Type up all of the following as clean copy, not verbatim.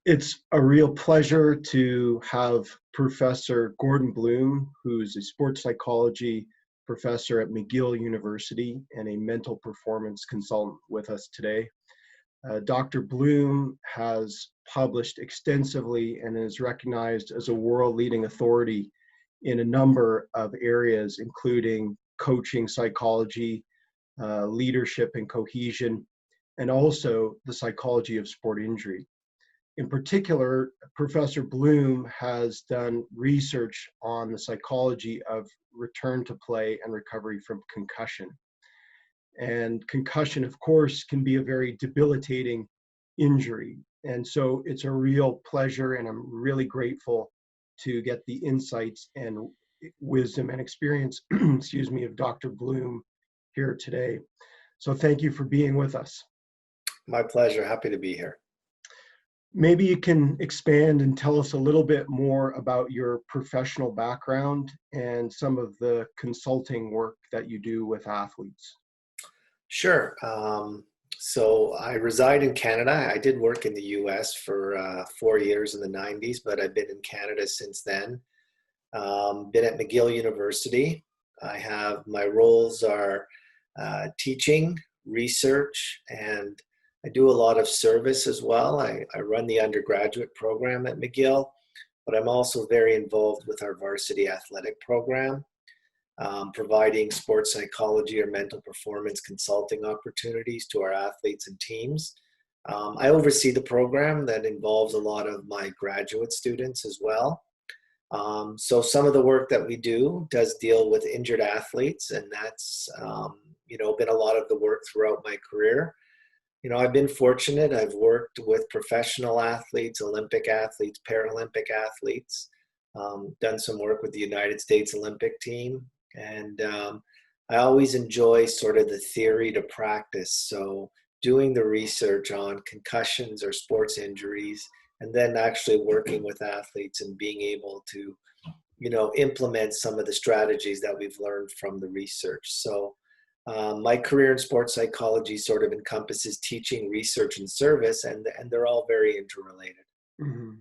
It's a real pleasure to have Professor Gordon Bloom, who's a sports psychology professor at McGill University and a mental performance consultant, with us today. Dr. Bloom has published extensively and is recognized as a world-leading authority in a number of areas, including coaching psychology, leadership and cohesion, and also the psychology of sport injury. In particular, Professor Bloom has done research on the psychology of return to play and recovery from concussion. And concussion, of course, can be a very debilitating injury. And so it's a real pleasure, and I'm really grateful to get the insights and wisdom and experience, excuse me, of Dr. Bloom here today. So thank you for being with us. My pleasure. Happy to be here. Maybe you can expand and tell us a little bit more about your professional background and some of the consulting work that you do with athletes. Sure. So I reside in Canada. I did work in the US for 4 years in the 90s, but I've been in Canada since then. Been at McGill University. My roles are teaching, research, and I do a lot of service as well. I run the undergraduate program at McGill, but I'm also very involved with our varsity athletic program, providing sports psychology or mental performance consulting opportunities to our athletes and teams. I oversee the program that involves a lot of my graduate students as well. So some of the work that we do does deal with injured athletes, and that's been a lot of the work throughout my career. I've been fortunate. I've worked with professional athletes, Olympic athletes, Paralympic athletes, done some work with the United States Olympic team. And I always enjoy sort of the theory to practice. So doing the research on concussions or sports injuries, and then actually working with athletes and being able to, implement some of the strategies that we've learned from the research. So my career in sports psychology sort of encompasses teaching, research, and service, and they're all very interrelated. Mm-hmm.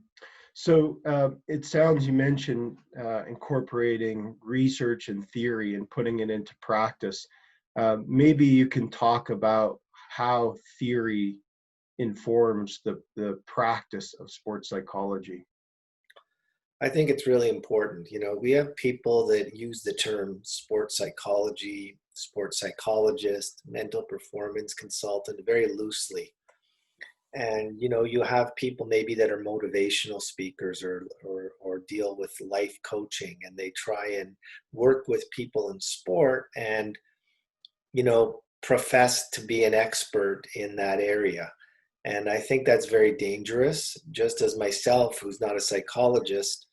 So it sounds, you mentioned incorporating research and theory and putting it into practice. Maybe you can talk about how theory informs the practice of sports psychology. I think it's really important. We have people that use the term sports psychology, sports psychologist, mental performance consultant very loosely. And, you have people maybe that are motivational speakers or deal with life coaching, and they try and work with people in sport and, profess to be an expert in that area. And I think that's very dangerous. Just as myself, who's not a psychologist,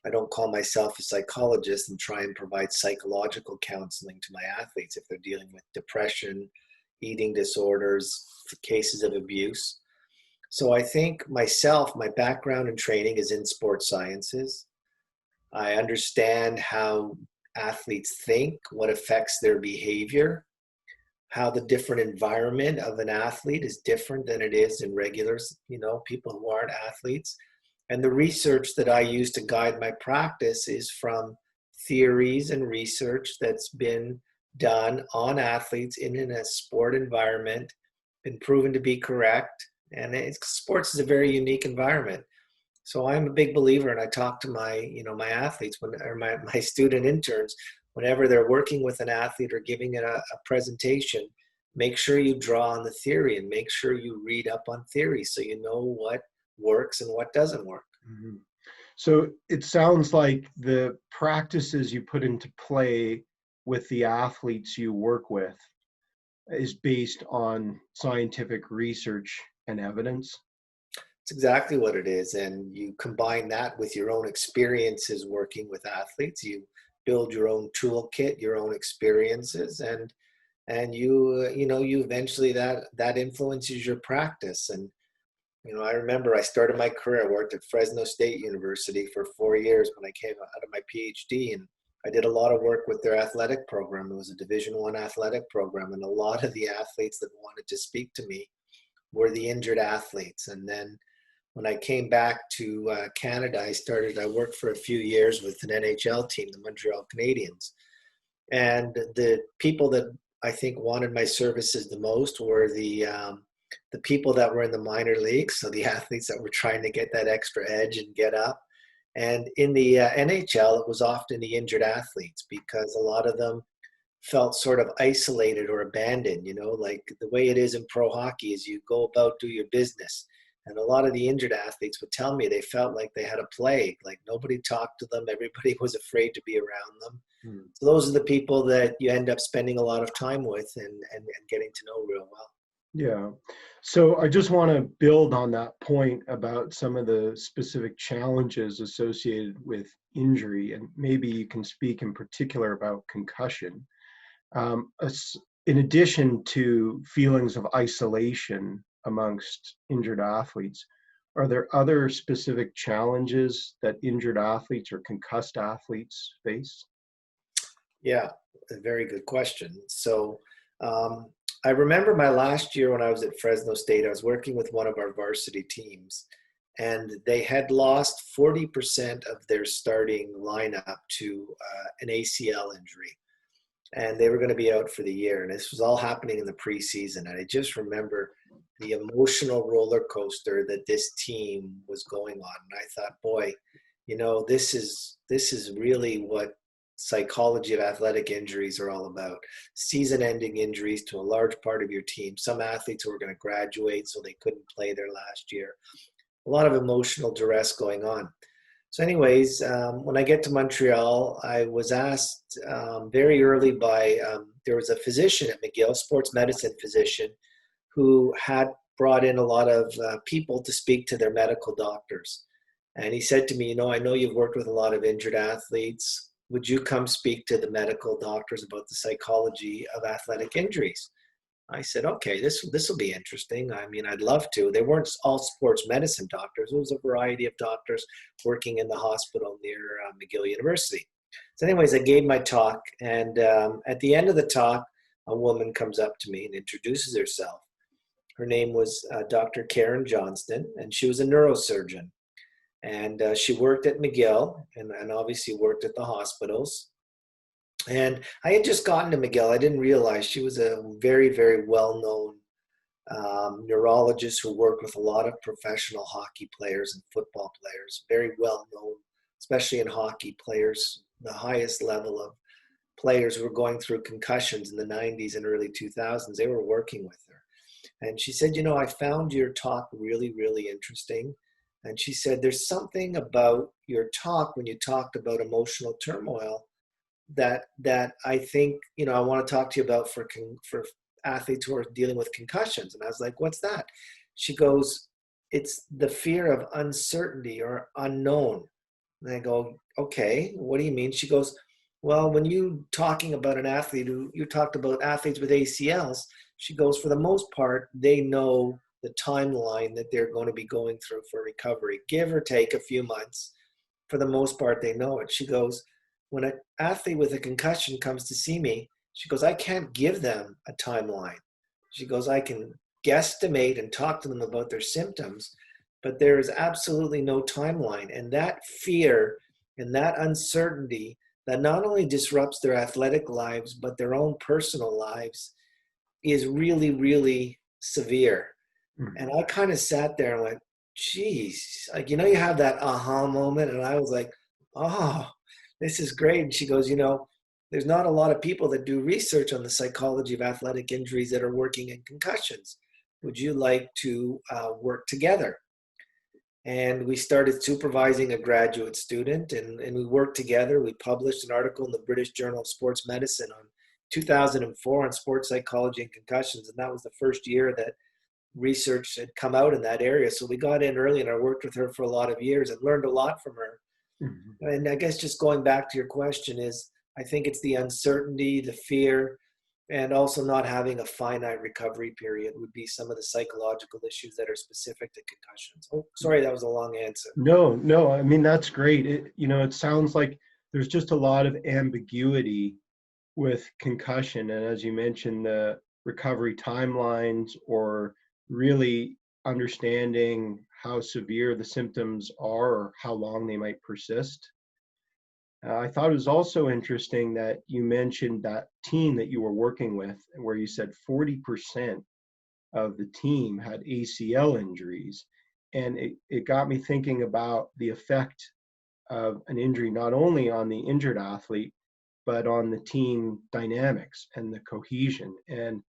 I don't call myself a psychologist and try and provide psychological counseling to my athletes if they're dealing with depression, eating disorders, cases of abuse. So I think myself, my background and training is in sports sciences. I understand how athletes think, what affects their behavior, how the different environment of an athlete is different than it is in regulars, people who aren't athletes. And the research that I use to guide my practice is from theories and research that's been done on athletes in a sport environment, been proven to be correct. And sports is a very unique environment. So I'm a big believer, and I talk to my athletes my student interns, whenever they're working with an athlete or giving it a presentation, make sure you draw on the theory and make sure you read up on theory so you know what works and what doesn't work. Mm-hmm. So it sounds like the practices you put into play with the athletes you work with is based on scientific research and evidence. It's exactly what it is. And you combine that with your own experiences working with athletes. You build your own toolkit, your own experiences, and you eventually that influences your practice. And I remember I started my career. I worked at Fresno State University for 4 years when I came out of my PhD, and I did a lot of work with their athletic program. It was a Division I athletic program, and a lot of the athletes that wanted to speak to me were the injured athletes. And then when I came back to Canada, I worked for a few years with an NHL team, the Montreal Canadiens. And the people that I think wanted my services the most were the people that were in the minor leagues, so the athletes that were trying to get that extra edge and get up. And in the NHL, it was often the injured athletes because a lot of them felt sort of isolated or abandoned, like the way it is in pro hockey is you go about, do your business. And a lot of the injured athletes would tell me they felt like they had a plague, like nobody talked to them, everybody was afraid to be around them. So those are the people that you end up spending a lot of time with and getting to know real well. Yeah. So I just want to build on that point about some of the specific challenges associated with injury, and maybe you can speak in particular about concussion. In addition to feelings of isolation amongst injured athletes, are there other specific challenges that injured athletes or concussed athletes face? Yeah, a very good question. So I remember my last year when I was at Fresno State, I was working with one of our varsity teams, and they had lost 40% of their starting lineup to an ACL injury. And they were going to be out for the year. And this was all happening in the preseason. And I just remember the emotional roller coaster that this team was going on. And I thought, boy, this is really what psychology of athletic injuries are all about. Season-ending injuries to a large part of your team. Some athletes who were going to graduate, so they couldn't play their last year. A lot of emotional duress going on. So anyways, when I get to Montreal, I was asked very early by, there was a physician at McGill, sports medicine physician, who had brought in a lot of people to speak to their medical doctors. And he said to me, I know you've worked with a lot of injured athletes. Would you come speak to the medical doctors about the psychology of athletic injuries? I said, okay, this will be interesting. I mean, I'd love to. They weren't all sports medicine doctors. It was a variety of doctors working in the hospital near McGill University. So anyways, I gave my talk. And at the end of the talk, a woman comes up to me and introduces herself. Her name was Dr. Karen Johnston, and she was a neurosurgeon. And she worked at McGill and obviously worked at the hospitals. And I had just gotten to McGill. I didn't realize she was a very, very well-known neurologist who worked with a lot of professional hockey players and football players, very well-known, especially in hockey players, the highest level of players who were going through concussions in the 90s and early 2000s. They were working with her. And she said, I found your talk really, really interesting. And she said, there's something about your talk when you talked about emotional turmoil that I think, I want to talk to you about for athletes who are dealing with concussions. And I was like, what's that? She goes, it's the fear of uncertainty or unknown. And I go, okay, what do you mean? She goes, well, when you talking about an athlete you talked about athletes with ACLs, she goes, for the most part, they know the timeline that they're going to be going through for recovery, give or take a few months. For the most part, they know it. She goes, when an athlete with a concussion comes to see me, she goes, I can't give them a timeline. She goes, I can guesstimate and talk to them about their symptoms, but there is absolutely no timeline. And that fear and that uncertainty that not only disrupts their athletic lives, but their own personal lives is really, really severe. Mm-hmm. And I kind of sat there and went, geez, like, you have that aha moment. And I was like, oh, this is great. And she goes, there's not a lot of people that do research on the psychology of athletic injuries that are working in concussions. Would you like to work together? And we started supervising a graduate student, and we worked together. We published an article in the British Journal of Sports Medicine on 2004 on sports psychology and concussions. And that was the first year that research had come out in that area. So we got in early, and I worked with her for a lot of years and learned a lot from her. Mm-hmm. And I guess just going back to your question is, I think it's the uncertainty, the fear, and also not having a finite recovery period would be some of the psychological issues that are specific to concussions. Oh, sorry, that was a long answer. No, I mean, that's great. It sounds like there's just a lot of ambiguity with concussion. And as you mentioned, the recovery timelines or really understanding how severe the symptoms are or how long they might persist. I thought it was also interesting that you mentioned that team that you were working with, where you said 40% of the team had ACL injuries. And it got me thinking about the effect of an injury not only on the injured athlete, but on the team dynamics and the cohesion. And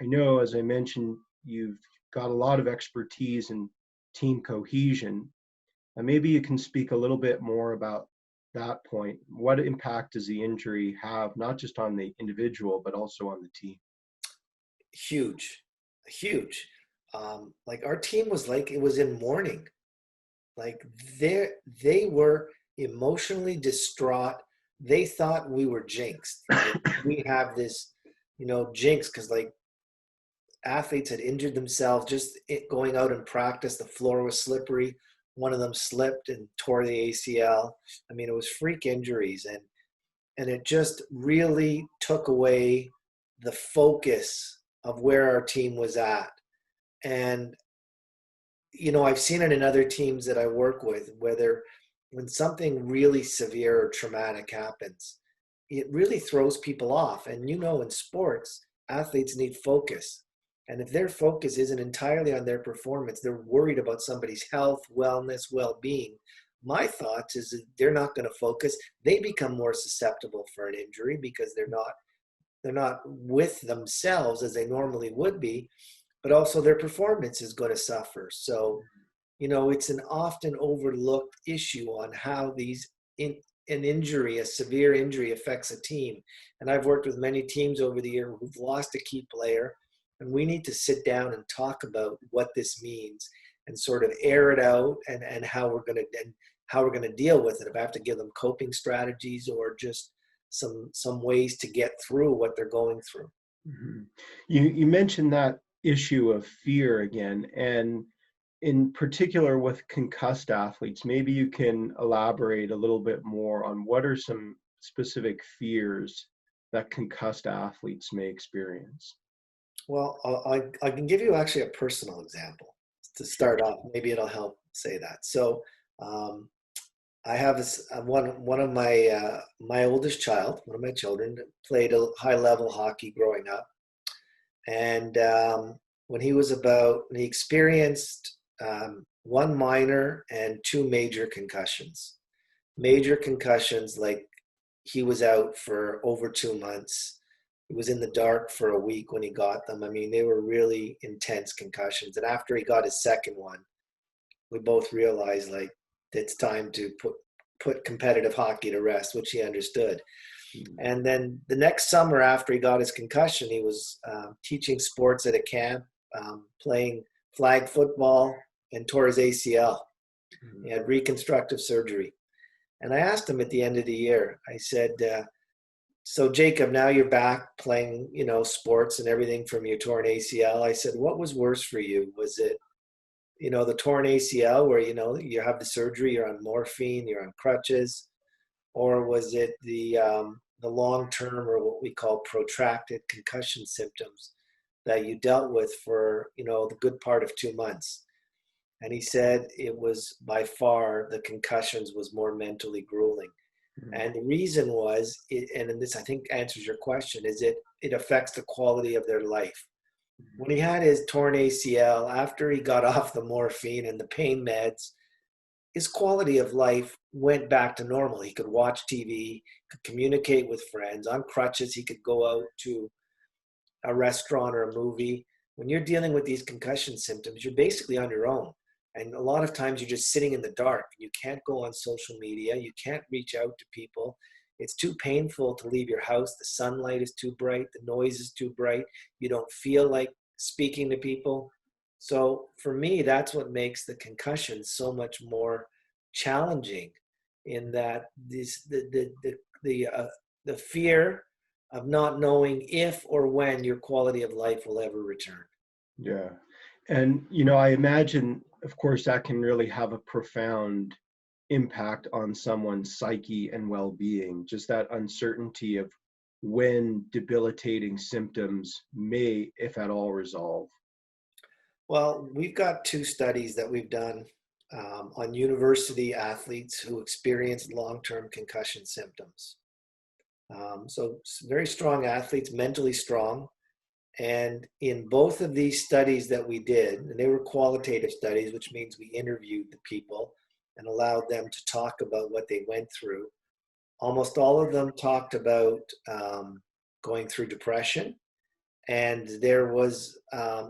I know, as I mentioned, you've got a lot of expertise in team cohesion. And maybe you can speak a little bit more about that point. What impact does the injury have, not just on the individual, but also on the team? Huge, huge. Like our team was like, it was in mourning. Like they were emotionally distraught. They thought we were jinxed. Like we have this, jinx because like athletes had injured themselves just going out in practice. The floor was slippery. One of them slipped and tore the ACL. I mean, it was freak injuries, and it just really took away the focus of where our team was at. And I've seen it in other teams that I work with, whether when something really severe or traumatic happens, it really throws people off. And in sports, athletes need focus. And if their focus isn't entirely on their performance, they're worried about somebody's health, wellness, well-being. My thoughts is that they're not going to focus. They become more susceptible for an injury because they're not with themselves as they normally would be, but also their performance is going to suffer. So, it's an often overlooked issue on how a severe injury affects a team. And I've worked with many teams over the year who've lost a key player, and we need to sit down and talk about what this means and sort of air it out and how we're going to deal with it. If I have to give them coping strategies or just some ways to get through what they're going through. Mm-hmm. You mentioned that issue of fear again, and in particular with concussed athletes. Maybe you can elaborate a little bit more on what are some specific fears that concussed athletes may experience. Well, I can give you actually a personal example to start off. Maybe it'll help say that. So, I have one of my oldest child, one of my children, played a high level hockey growing up, and when he experienced one minor and two major concussions. Major concussions, like he was out for over 2 months. He was in the dark for a week when he got them. I mean, they were really intense concussions. And after he got his second one, we both realized like it's time to put competitive hockey to rest, which he understood. And then the next summer after he got his concussion, he was teaching sports at a camp, playing flag football, and tore his ACL. He had reconstructive surgery. And I asked him at the end of the year, I said, so Jacob, now you're back playing, sports and everything from your torn ACL. I said, what was worse for you? Was it, the torn ACL where, you have the surgery, you're on morphine, you're on crutches, or was it the long-term or what we call protracted concussion symptoms that you dealt with for, the good part of 2 months? And he said it was by far the concussions was more mentally grueling. Mm-hmm. And the reason was, and this I think answers your question, is it affects the quality of their life. Mm-hmm. When he had his torn ACL, after he got off the morphine and the pain meds, his quality of life went back to normal. He could watch TV, could communicate with friends. On crutches, he could go out to a restaurant or a movie. When you're dealing with these concussion symptoms, you're basically on your own. And a lot of times you're just sitting in the dark. You can't go on social media. You can't reach out to people. It's too painful to leave your house. The sunlight is too bright. The noise is too bright. You don't feel like speaking to people. So for me, that's what makes the concussion so much more challenging, in that the fear of not knowing if or when your quality of life will ever return. Yeah. And, I imagine, of course, that can really have a profound impact on someone's psyche and well-being, just that uncertainty of when debilitating symptoms may, if at all, resolve. Well, we've got 2 studies that we've done on university athletes who experienced long-term concussion symptoms. So very strong athletes, mentally strong. And in both of these studies that we did, and they were qualitative studies, which means we interviewed the people and allowed them to talk about what they went through. Almost all of them talked about going through depression. And there was,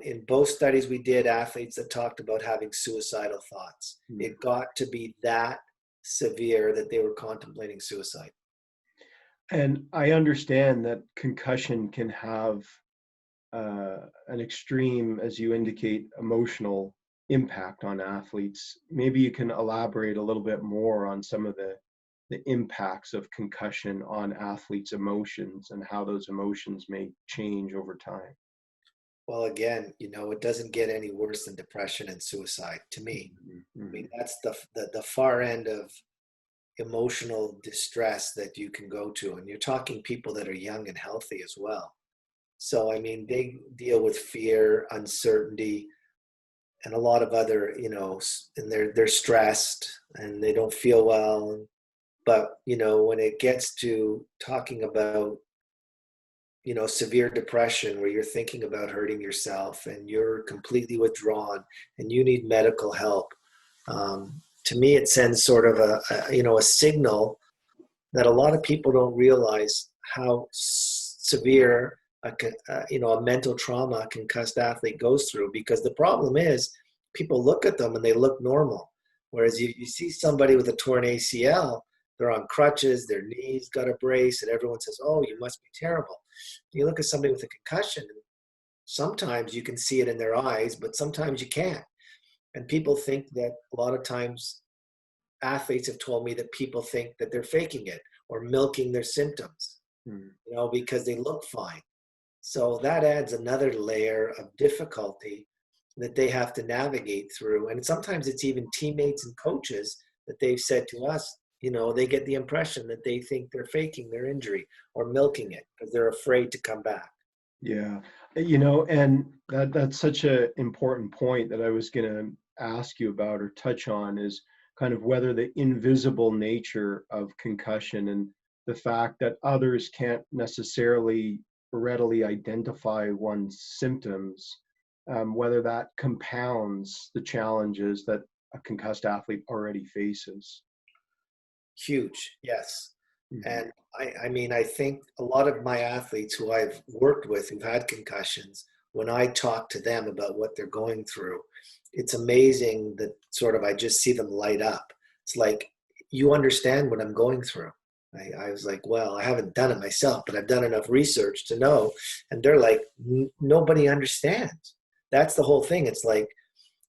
in both studies we did, athletes that talked about having suicidal thoughts. It got to be that severe that they were contemplating suicide. And I understand that concussion can have an extreme, as you indicate, emotional impact on athletes. Maybe you can elaborate a little bit more on some of the impacts of concussion on athletes' emotions and how those emotions may change over time. Well, again, it doesn't get any worse than depression and suicide to me. Mm-hmm. I mean, that's the far end of emotional distress that you can go to. And you're talking people that are young and healthy as well. So, I mean, they deal with fear, uncertainty, and a lot of other, and they're stressed and they don't feel well. But, when it gets to talking about, severe depression where you're thinking about hurting yourself and you're completely withdrawn and you need medical help, to me, it sends sort of a signal that a lot of people don't realize how severe a mental trauma a concussed athlete goes through. Because the problem is people look at them and they look normal. Whereas you see somebody with a torn ACL, they're on crutches, their knees got a brace, and everyone says, oh, you must be terrible. You look at somebody with a concussion, and sometimes you can see it in their eyes, but sometimes you can't. And people think that a lot of times athletes have told me that people think that they're faking it or milking their symptoms, because they look fine. So that adds another layer of difficulty that they have to navigate through. And sometimes it's even teammates and coaches that they've said to us, they get the impression that they think they're faking their injury or milking it because they're afraid to come back. Yeah, and that's such an important point that I was going to ask you about or touch on, is kind of whether the invisible nature of concussion and the fact that others can't necessarily readily identify one's symptoms, whether that compounds the challenges that a concussed athlete already faces. Huge, yes. Mm-hmm. And I think a lot of my athletes who I've worked with who've had concussions, when I talk to them about what they're going through, it's amazing that sort of I just see them light up. It's like, you understand what I'm going through. I was like, well, I haven't done it myself, but I've done enough research to know. And they're like, nobody understands. That's the whole thing. It's like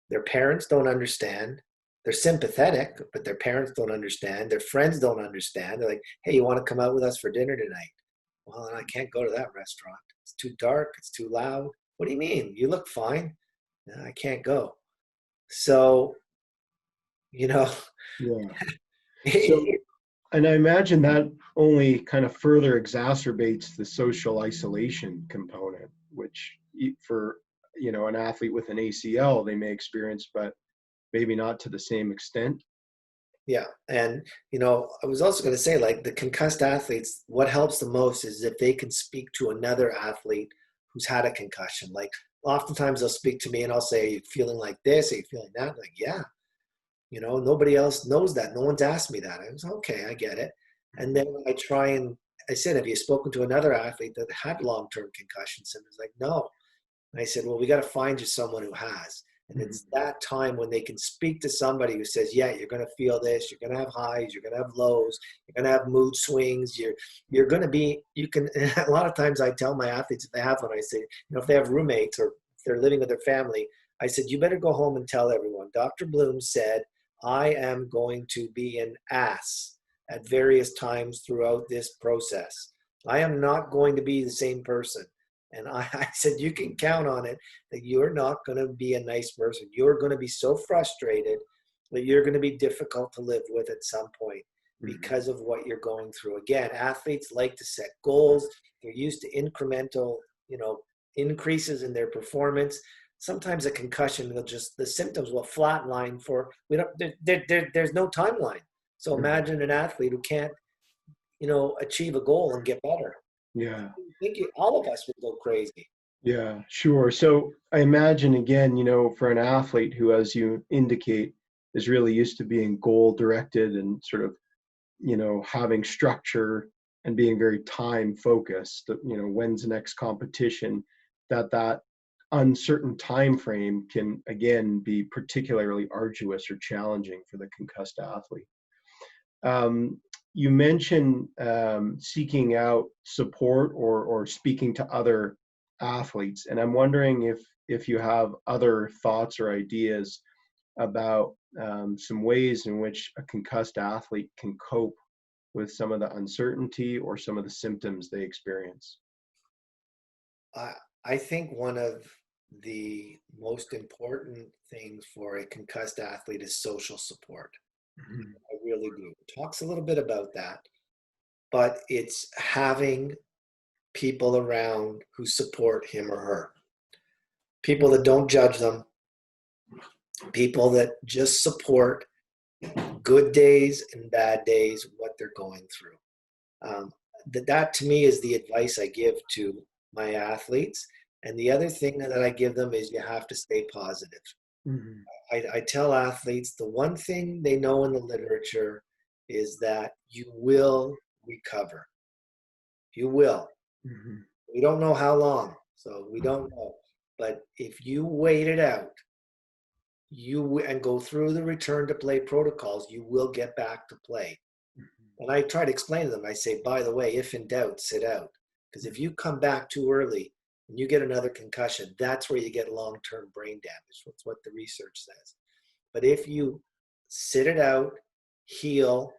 their parents don't understand. They're sympathetic, but their parents don't understand. Their friends don't understand. They're like, hey, you want to come out with us for dinner tonight? Well, I can't go to that restaurant. It's too dark. It's too loud. What do you mean? You look fine. No, I can't go. So, Yeah. So, and I imagine that only kind of further exacerbates the social isolation component, which for, an athlete with an ACL, they may experience, but maybe not to the same extent. Yeah. And, I was also going to say, like, the concussed athletes, what helps the most is if they can speak to another athlete who's had a concussion. Like, oftentimes they'll speak to me and I'll say, are you feeling like this? Are you feeling that? Like, yeah. Nobody else knows that. No one's asked me that. I was, okay, I get it. And then I said, have you spoken to another athlete that had long-term concussion symptoms? Like, no. And I said, well, we got to find you someone who has. And it's that time when they can speak to somebody who says, yeah, you're going to feel this. You're going to have highs. You're going to have lows. You're going to have mood swings. You're going to be, you can, a lot of times I tell my athletes, if they have one, I say, if they have roommates or if they're living with their family, I said, you better go home and tell everyone. Dr. Bloom said, I am going to be an ass at various times throughout this process. I am not going to be the same person. And I said, you can count on it that you're not going to be a nice person. You're going to be so frustrated that you're going to be difficult to live with at some point because of what you're going through. Again, athletes like to set goals. They're used to incremental, increases in their performance. sometimes a concussion will just, the symptoms will flatline for, we don't, there's no timeline. So imagine an athlete who can't, achieve a goal and get better. Yeah. I think all of us would go crazy. Yeah, sure. So I imagine again, for an athlete who, as you indicate, is really used to being goal directed and sort of, having structure and being very time focused, when's the next competition, that uncertain time frame can again be particularly arduous or challenging for the concussed athlete. You mentioned seeking out support or speaking to other athletes, and I'm wondering if you have other thoughts or ideas about some ways in which a concussed athlete can cope with some of the uncertainty or some of the symptoms they experience. I think one of the most important things for a concussed athlete is social support. Mhm. I really do. Talks a little bit about that, but it's having people around who support him or her. People that don't judge them, people that just support good days and bad days, what they're going through. That to me is the advice I give to my athletes. And the other thing that I give them is you have to stay positive. Mhm. I tell athletes the one thing they know in the literature is that you will recover. You will. Mhm. We don't know how long, so we don't know. But if you wait it out, and go through the return to play protocols, you will get back to play. And I try to explain to them, I say, by the way, if in doubt, sit out. Because if you come back too early and you get another concussion, that's where you get long-term brain damage. That's what the research says. But if you sit it out, heal,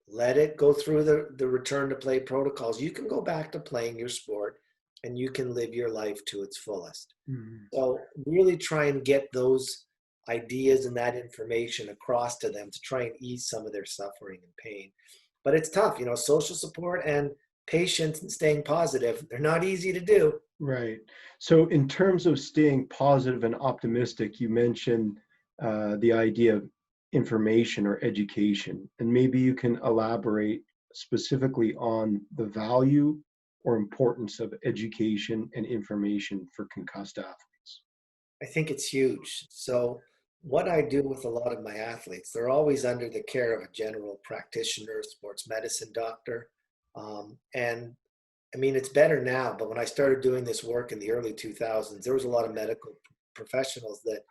let it go through the return to play protocols, you can go back to playing your sport and you can live your life to its fullest. Mhm. So really try and get those ideas and that information across to them to try and ease some of their suffering and pain. But it's tough, social support and patience and staying positive, they're not easy to do. Right. So, in terms of staying positive and optimistic, you mentioned the idea of information or education, and maybe you can elaborate specifically on the value or importance of education and information for concussed athletes. I think it's huge. So what I do with a lot of my athletes, they're always under the care of a general practitioner, sports medicine doctor. And I mean, it's better now, but when I started doing this work in the early 2000s, there was a lot of medical professionals that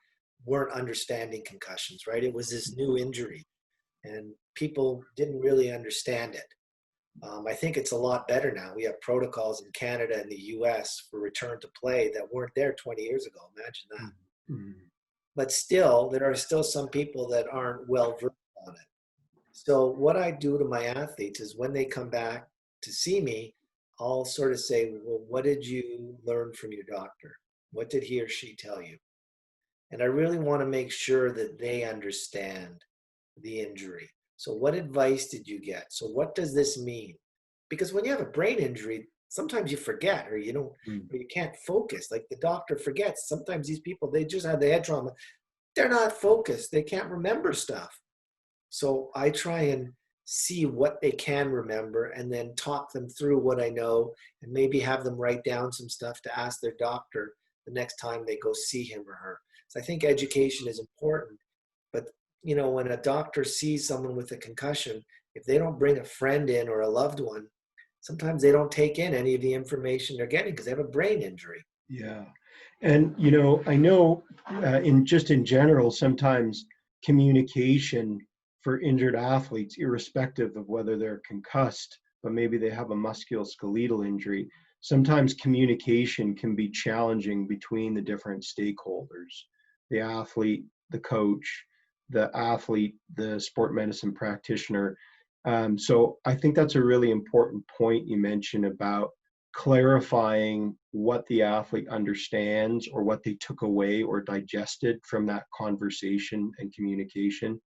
weren't understanding concussions, right? It was this new injury and people didn't really understand it. I think it's a lot better now. We have protocols in Canada and the US for return to play that weren't there 20 years ago. Imagine that. Mhm. But still, there are still some people that aren't well versed on it. So what I do to my athletes is when they come back to see me, I'll sort of say, well, what did you learn from your doctor? What did he or she tell you? And I really want to make sure that they understand the injury. So what advice did you get? So what does this mean? Because when you have a brain injury, sometimes you forget or you don't, Mhm. or you can't focus. Like the doctor forgets. Sometimes these people, they just had the head trauma. They're not focused. They can't remember stuff. So I try and see what they can remember and then talk them through what I know and maybe have them write down some stuff to ask their doctor the next time they go see him or her. So I think education is important. But when a doctor sees someone with a concussion, if they don't bring a friend in or a loved one, sometimes they don't take in any of the information they're getting because they have a brain injury. Yeah. And, I know in general, sometimes communication for injured athletes, irrespective of whether they're concussed, but maybe they have a musculoskeletal injury, sometimes communication can be challenging between the different stakeholders, the athlete, the coach, the athlete, the sport medicine practitioner. So I think that's a really important point you mentioned about clarifying what the athlete understands or what they took away or digested from that conversation and communication.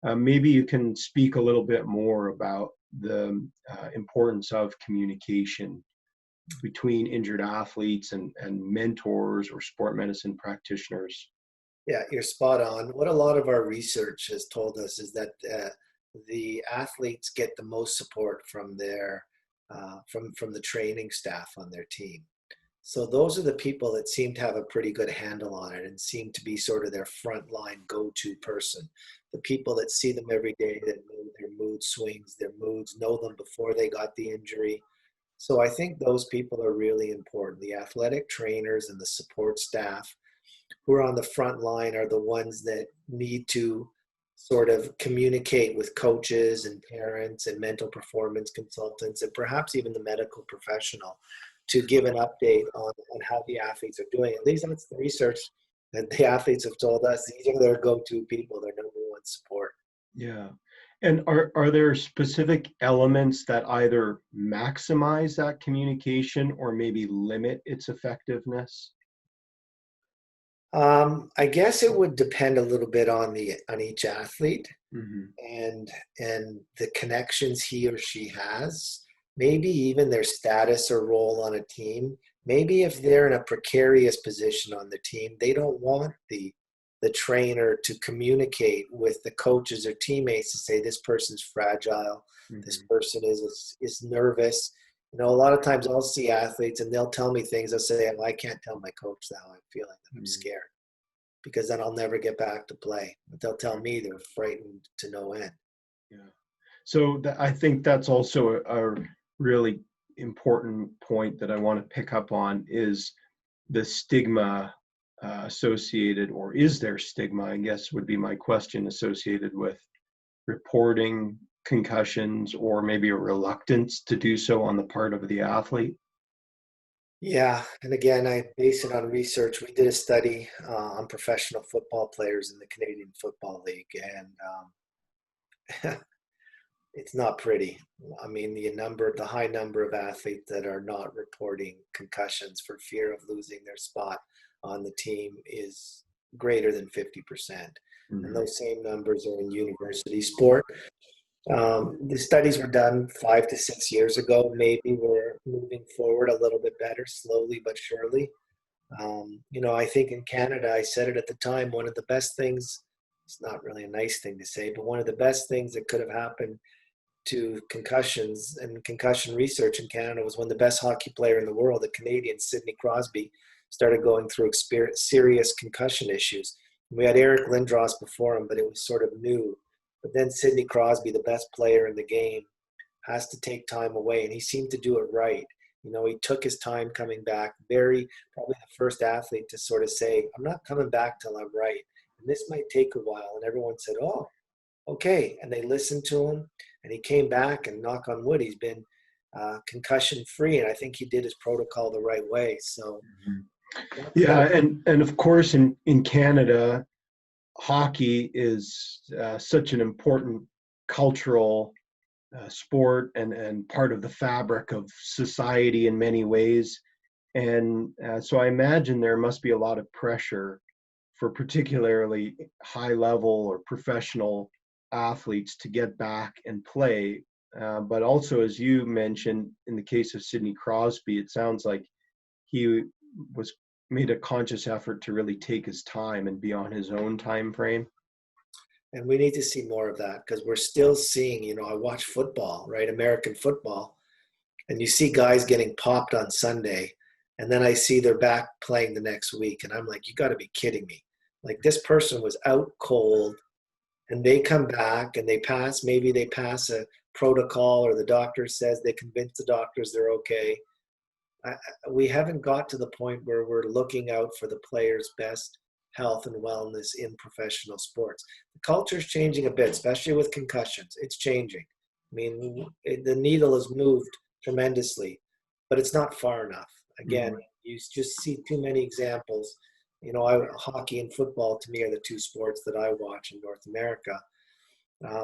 Maybe you can speak a little bit more about the importance of communication between injured athletes and mentors or sport medicine practitioners? Yeah, you're spot on. What a lot of our research has told us is that the athletes get the most support from their from the training staff on their team. So those are the people that seem to have a pretty good handle on it and seem to be sort of their frontline go-to person. The people that see them every day, that know their mood swings, their moods, know them before they got the injury. So I think those people are really important. The athletic trainers and the support staff who are on the front line are the ones that need to sort of communicate with coaches and parents and mental performance consultants and perhaps even the medical professional to give an update on how the athletes are doing. At least that's the research that the athletes have told us. These are their go-to people, their number one support. Yeah. And are there specific elements that either maximize that communication or maybe limit its effectiveness? I guess it would depend a little bit on each athlete Hmm. and the connections he or she has, maybe even their status or role on a team. Maybe if they're in a precarious position on the team, they don't want the trainer to communicate with the coaches or teammates to say this person's fragile, this Hmm. person is nervous. You know, a lot of times I'll see athletes and they'll tell me things. I'll say, well, I can't tell my coach how I'm feeling, that I'm Hmm. scared because then I'll never get back to play. But they'll tell me they're frightened to no end. Yeah. So I think that's also a really important point that I want to pick up on is the stigma associated, or is there stigma, I guess would be my question, associated with reporting concussions or maybe a reluctance to do so on the part of the athlete? Yeah, and again, I base it on research. We did a study on professional football players in the Canadian Football League, and it's not pretty. I mean, the high number of athletes that are not reporting concussions for fear of losing their spot on the team is greater than 50%. And Mhm. those same numbers are in university sport. The studies were done 5 to 6 years ago. Maybe we're moving forward a little bit better, slowly but surely. You know, I think in Canada, I said it at the time, one of the best things, it's not really a nice thing to say, but one of the best things that could have happened to concussions and concussion research in Canada was when the best hockey player in the world, the Canadian Sidney Crosby, started going through serious concussion issues. We had Eric Lindros before him, but it was sort of new. But then Sidney Crosby, the best player in the game, has to take time away, and he seemed to do it right. You know, he took his time coming back. Probably the first athlete to sort of say, "I'm not coming back till I'm right," and this might take a while. And everyone said, "Oh, okay," and they listened to him, and he came back. And knock on wood, he's been concussion free, and I think he did his protocol the right way. So Mhm. that Yeah, and of course in Canada, hockey is such an important cultural sport and part of the fabric of society in many ways. And so I imagine there must be a lot of pressure for particularly high level or professional athletes to get back and play. But also, as you mentioned, in the case of Sidney Crosby, it sounds like he was made a conscious effort to really take his time and be on his own time frame. And we need to see more of that because we're still seeing, you know, I watch football, right? American football, and you see guys getting popped on Sunday, and then I see they're back playing the next week, and I'm like, you got to be kidding me! Like this person was out cold, and they come back and maybe they pass a protocol, or the doctor says they convince the doctors they're okay. We haven't got to the point where we're looking out for the player's best health and wellness in professional sports. The culture is changing a bit, especially with concussions. It's changing. I mean, the needle has moved tremendously, but it's not far enough. Again, Mhm. you just see too many examples. You know, hockey and football to me are the two sports that I watch in North America,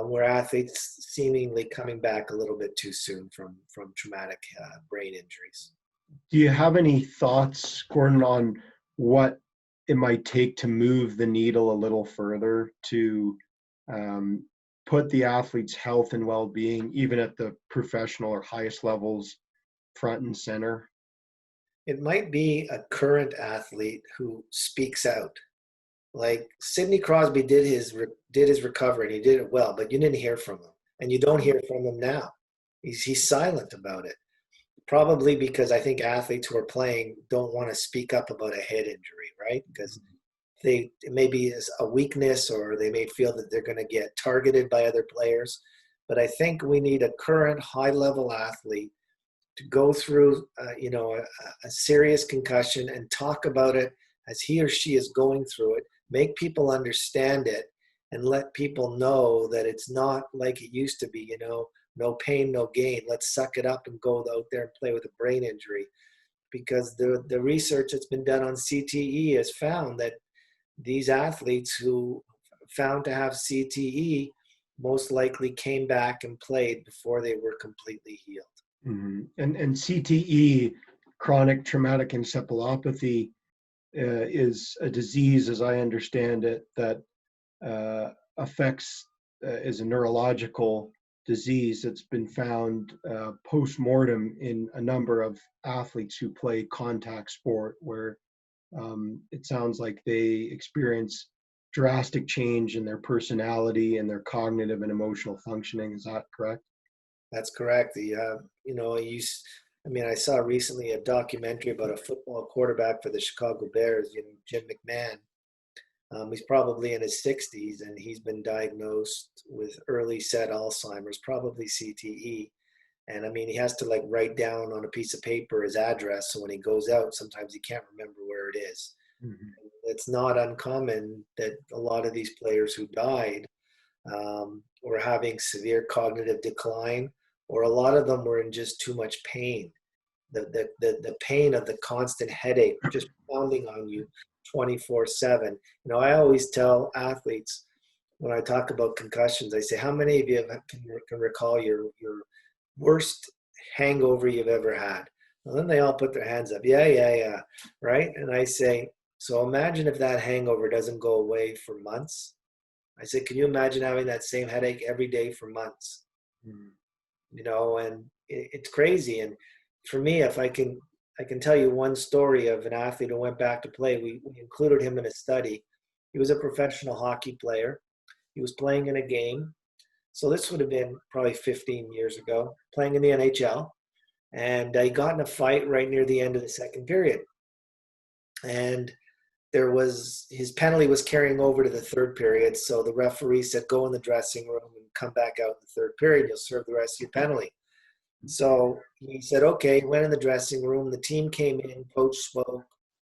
where athletes seemingly coming back a little bit too soon from traumatic brain injuries. Do you have any thoughts, Gordon, on what it might take to move the needle a little further to um, put the athlete's health and well-being, even at the professional or highest levels, front and center? It might be a current athlete who speaks out. Like Sidney Crosby did his recovery and he did it well, but you didn't hear from him, and you don't hear from him now. He's silent about it. Probably because I think athletes who are playing don't want to speak up about a head injury, right? Because it maybe is a weakness, or they may feel that they're going to get targeted by other players. But I think we need a current high level athlete to go through, a serious concussion and talk about it as he or she is going through it, make people understand it, and let people know that it's not like it used to be, no pain, no gain. Let's suck it up and go out there and play with a brain injury. Because the research that's been done on CTE has found that these athletes who found to have CTE most likely came back and played before they were completely healed. And CTE, chronic traumatic encephalopathy, is a disease, as I understand it, that affects, is a neurological disease that's been found post-mortem in a number of athletes who play contact sport, where it sounds like they experience drastic change in their personality and their cognitive and emotional functioning. Is that correct? That's correct. I saw recently a documentary about a football quarterback for the Chicago Bears, Jim McMahon. He's probably in his 60s, and he's been diagnosed with early set Alzheimer's, probably CTE. And he has to like write down on a piece of paper his address. So when he goes out, sometimes he can't remember where it is. Mm-hmm. It's not uncommon that a lot of these players who died were having severe cognitive decline, or a lot of them were in just too much pain. The pain of the constant headache just pounding on you 24/7. I always tell athletes when I talk about concussions, I say, how many of you can recall your worst hangover you've ever had? Well, then they all put their hands up. Yeah, right? And I say, so imagine if that hangover doesn't go away for months. I said, can you imagine having that same headache every day for months? And it's crazy. And for me, if I can tell you one story of an athlete who went back to play. We included him in a study. He was a professional hockey player. He was playing in a game. So this would have been probably 15 years ago, playing in the NHL. And he got in a fight right near the end of the second period. And his penalty was carrying over to the third period. So the referee said, go in the dressing room and come back out in the third period. You'll serve the rest of your penalty. So he said, okay, he went in the dressing room. The team came in, coach spoke.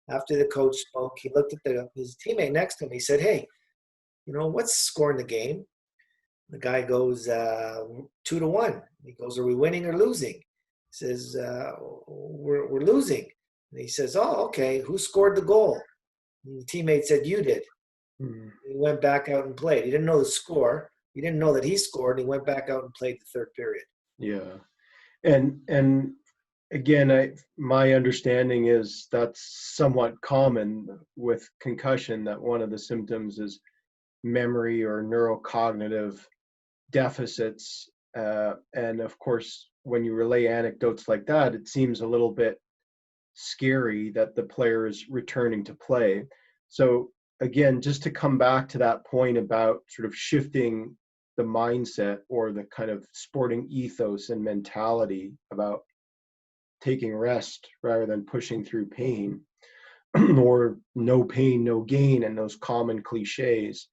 After the coach spoke, he looked at his teammate next to him. He said, hey, what's the score in the game? The guy goes 2-1. He goes, are we winning or losing? He says, we're losing. And he says, oh, okay, who scored the goal? And the teammate said, you did. Mm-hmm. He went back out and played. He didn't know the score. He didn't know that he scored, and he went back out and played the third period. Yeah. And again, my understanding is that's somewhat common with concussion, that one of the symptoms is memory or neurocognitive deficits. And of course, when you relay anecdotes like that, it seems a little bit scary that the player is returning to play. So again, just to come back to that point about sort of shifting the mindset or the kind of sporting ethos and mentality about taking rest rather than pushing through pain, or no pain, no gain, and those common cliches.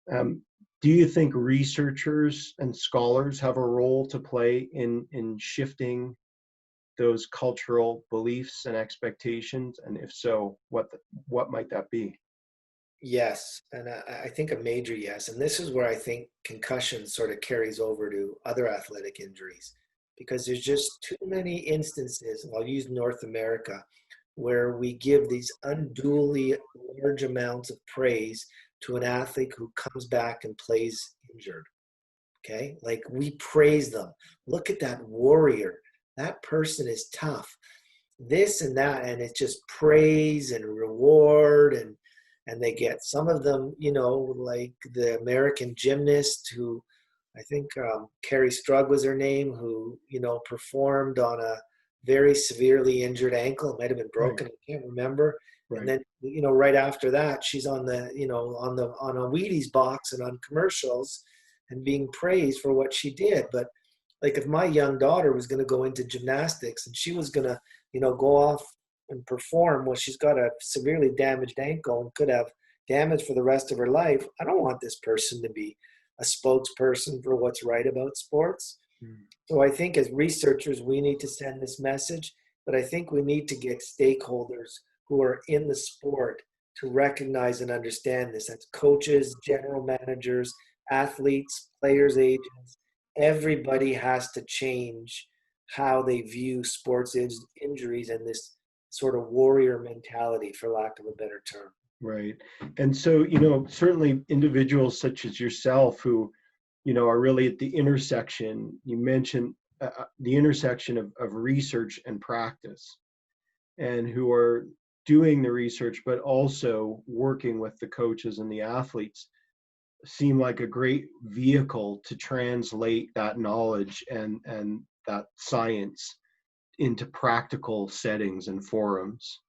Do you think researchers and scholars have a role to play in shifting those cultural beliefs and expectations? And if so, what might that be? Yes, and I think a major yes. And this is where I think concussion sort of carries over to other athletic injuries, because there's just too many instances, I'll use North America, where we give these unduly large amounts of praise to an athlete who comes back and plays injured. Okay? Like, we praise them. Look at that warrior. That person is tough. This and that, and it's just praise and reward, and they get some of them, like the American gymnast who, I think Carrie Strug was her name, who, performed on very severely injured ankle. It might have been Right. broken. I can't remember. And Right. then, right after that, she's on the, on a Wheaties box and on commercials and being praised for what she did. But like if my young daughter was going to go into gymnastics and she was going to, go off and perform, well, she's got a severely damaged ankle and could have damage for the rest of her life. I don't want this person to be a spokesperson for what's right about sports. Mm. So I think as researchers, we need to send this message, but I think we need to get stakeholders who are in the sport to recognize and understand this. That's coaches, general managers, athletes, players, agents. Everybody has to change how they view sports injuries and this sort of warrior mentality, for lack of a better term. Right. And so, certainly individuals such as yourself who, are really at the intersection, you mentioned the intersection of research and practice, and who are doing the research, but also working with the coaches and the athletes, seem like a great vehicle to translate that knowledge and that science into practical settings and forums.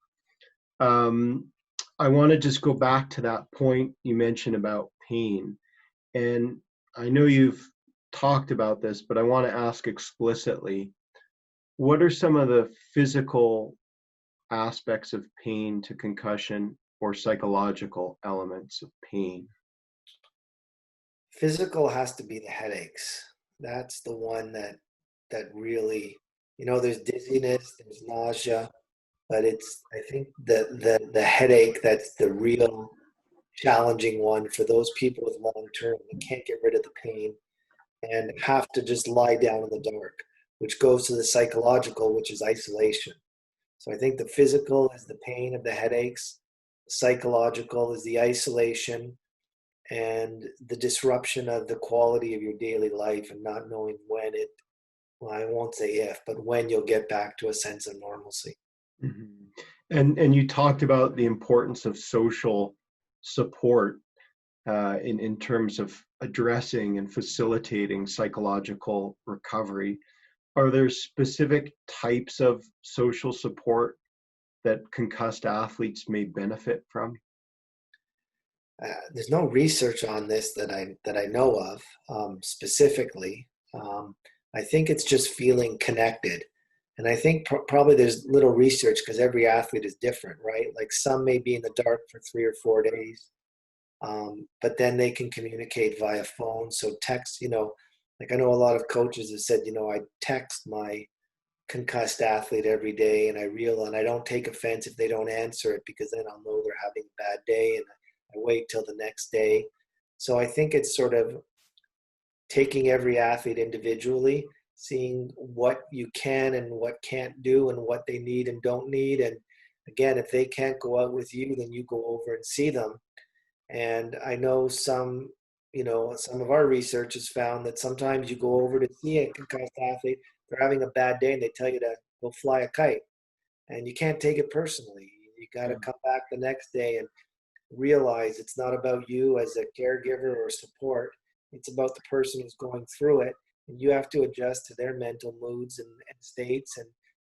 Um, I want to just go back to that point you mentioned about pain. And I know you've talked about this, but I want to ask explicitly, what are some of the physical aspects of pain to concussion or psychological elements of pain? Physical has to be the headaches. That's the one that really, there's dizziness, there's nausea, but it's, I think, the headache that's the real challenging one for those people with long term that can't get rid of the pain and have to just lie down in the dark, which goes to the psychological, which is isolation. So I think the physical is the pain of the headaches, psychological is the isolation and the disruption of the quality of your daily life and not knowing when well, I won't say if, but when you'll get back to a sense of normalcy. Mhm. And you talked about the importance of social support in terms of addressing and facilitating psychological recovery. Are there specific types of social support that concussed athletes may benefit from? There's no research on this that I know of specifically. Um, I think it's just feeling connected, and I think probably there's little research because every athlete is different, right? Like some may be in the dark for 3 or 4 days, but then they can communicate via phone. So text, like I know a lot of coaches have said, I text my concussed athlete every day and I don't take offense if they don't answer it because then I'll know they're having a bad day and I wait till the next day. So I think it's sort of taking every athlete individually, seeing what you can and what can't do and what they need and don't need. And again, if they can't go out with you, then you go over and see them. And I know some of our research has found that sometimes you go over to see a concussed athlete, they're having a bad day and they tell you to go fly a kite. And you can't take it personally. You got to Yeah. come back the next day and realize it's not about you as a caregiver or support. It's about the person who's going through it. And you have to adjust to their mental moods and states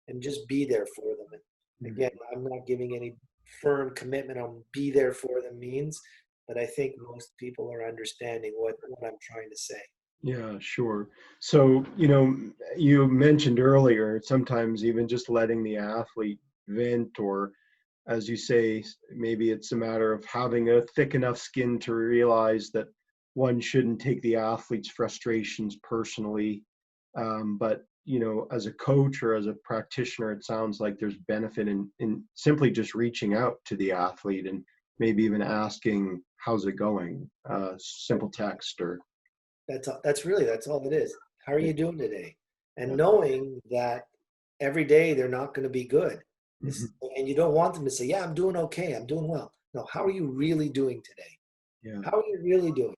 and just be there for them. And Mm. again, I'm not giving any firm commitment on be there for them means, but I think most people are understanding what I'm trying to say. Yeah, sure. So, you mentioned earlier, sometimes even just letting the athlete vent, or as you say, maybe it's a matter of having a thick enough skin to realize that one shouldn't take the athlete's frustrations personally. But, as a coach or as a practitioner, it sounds like there's benefit in simply just reaching out to the athlete and maybe even asking, how's it going? Simple text or, That's all it is. How are yeah. you doing today? And Yeah. knowing that every day they're not going to be good. Mhm. And you don't want them to say, yeah, I'm doing okay. I'm doing well. No, how are you really doing today? Yeah, How are you really doing?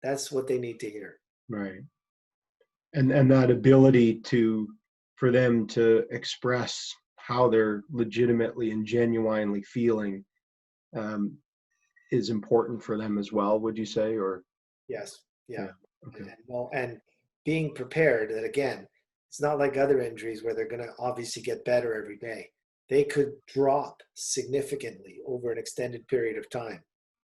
That's what they need to hear. right. And that ability to for them to express how they're legitimately and genuinely feeling, um, is important for them as well, would you say? Or Yes. Yeah. yeah, okay. And being prepared that again, It's not like other injuries where they're going to obviously get better every day. They could drop significantly over an extended period of time.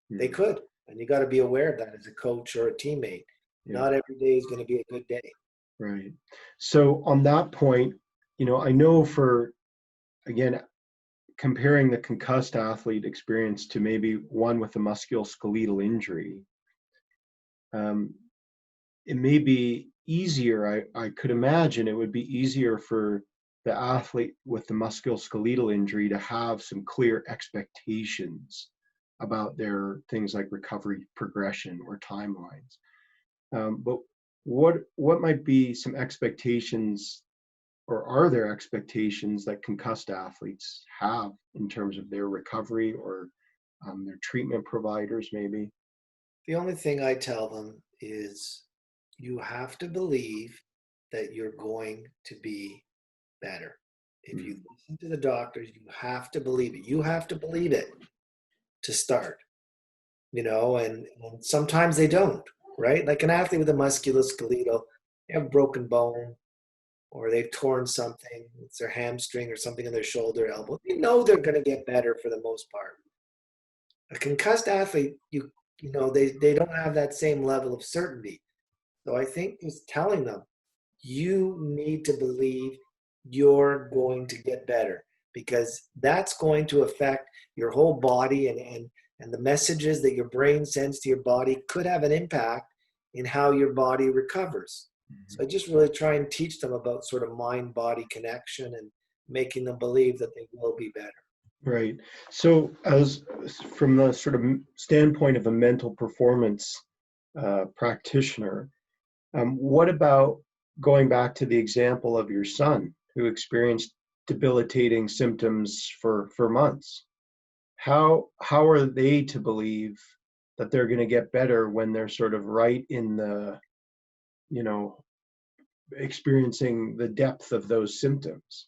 They Mm. could. And you got to be aware of that as a coach or a teammate. Yeah, Not every day is going to be a good day. right. So on that point, I know for, again, comparing the concussed athlete experience to maybe one with a musculoskeletal injury, um, it may be easier. I could imagine it would be easier for the athlete with the musculoskeletal injury to have some clear expectations about their things like recovery progression or timelines. But what might be some expectations, or are there expectations that concussed athletes have in terms of their recovery or their treatment providers, maybe? The only thing I tell them is you have to believe that you're going to be better. If you Mm. listen to the doctors, you have to believe it. You have to believe it to start, and sometimes they don't, right? Like an athlete with a musculoskeletal, they have a broken bone or they've torn something, it's their hamstring or something in their shoulder, elbow. They know they're going to get better for the most part. A concussed athlete, they don't have that same level of certainty. So I think just telling them, you need to believe you're going to get better because that's going to affect your whole body and the messages that your brain sends to your body could have an impact in how your body recovers. So I just really try and teach them about sort of mind-body connection and making them believe that they will be better. Right. So, as from the sort of standpoint of a mental performance practitioner, what about going back to the example of your son who experienced debilitating symptoms for months? How are they to believe that they're going to get better when they're sort of right in the, you know, experiencing the depth of those symptoms?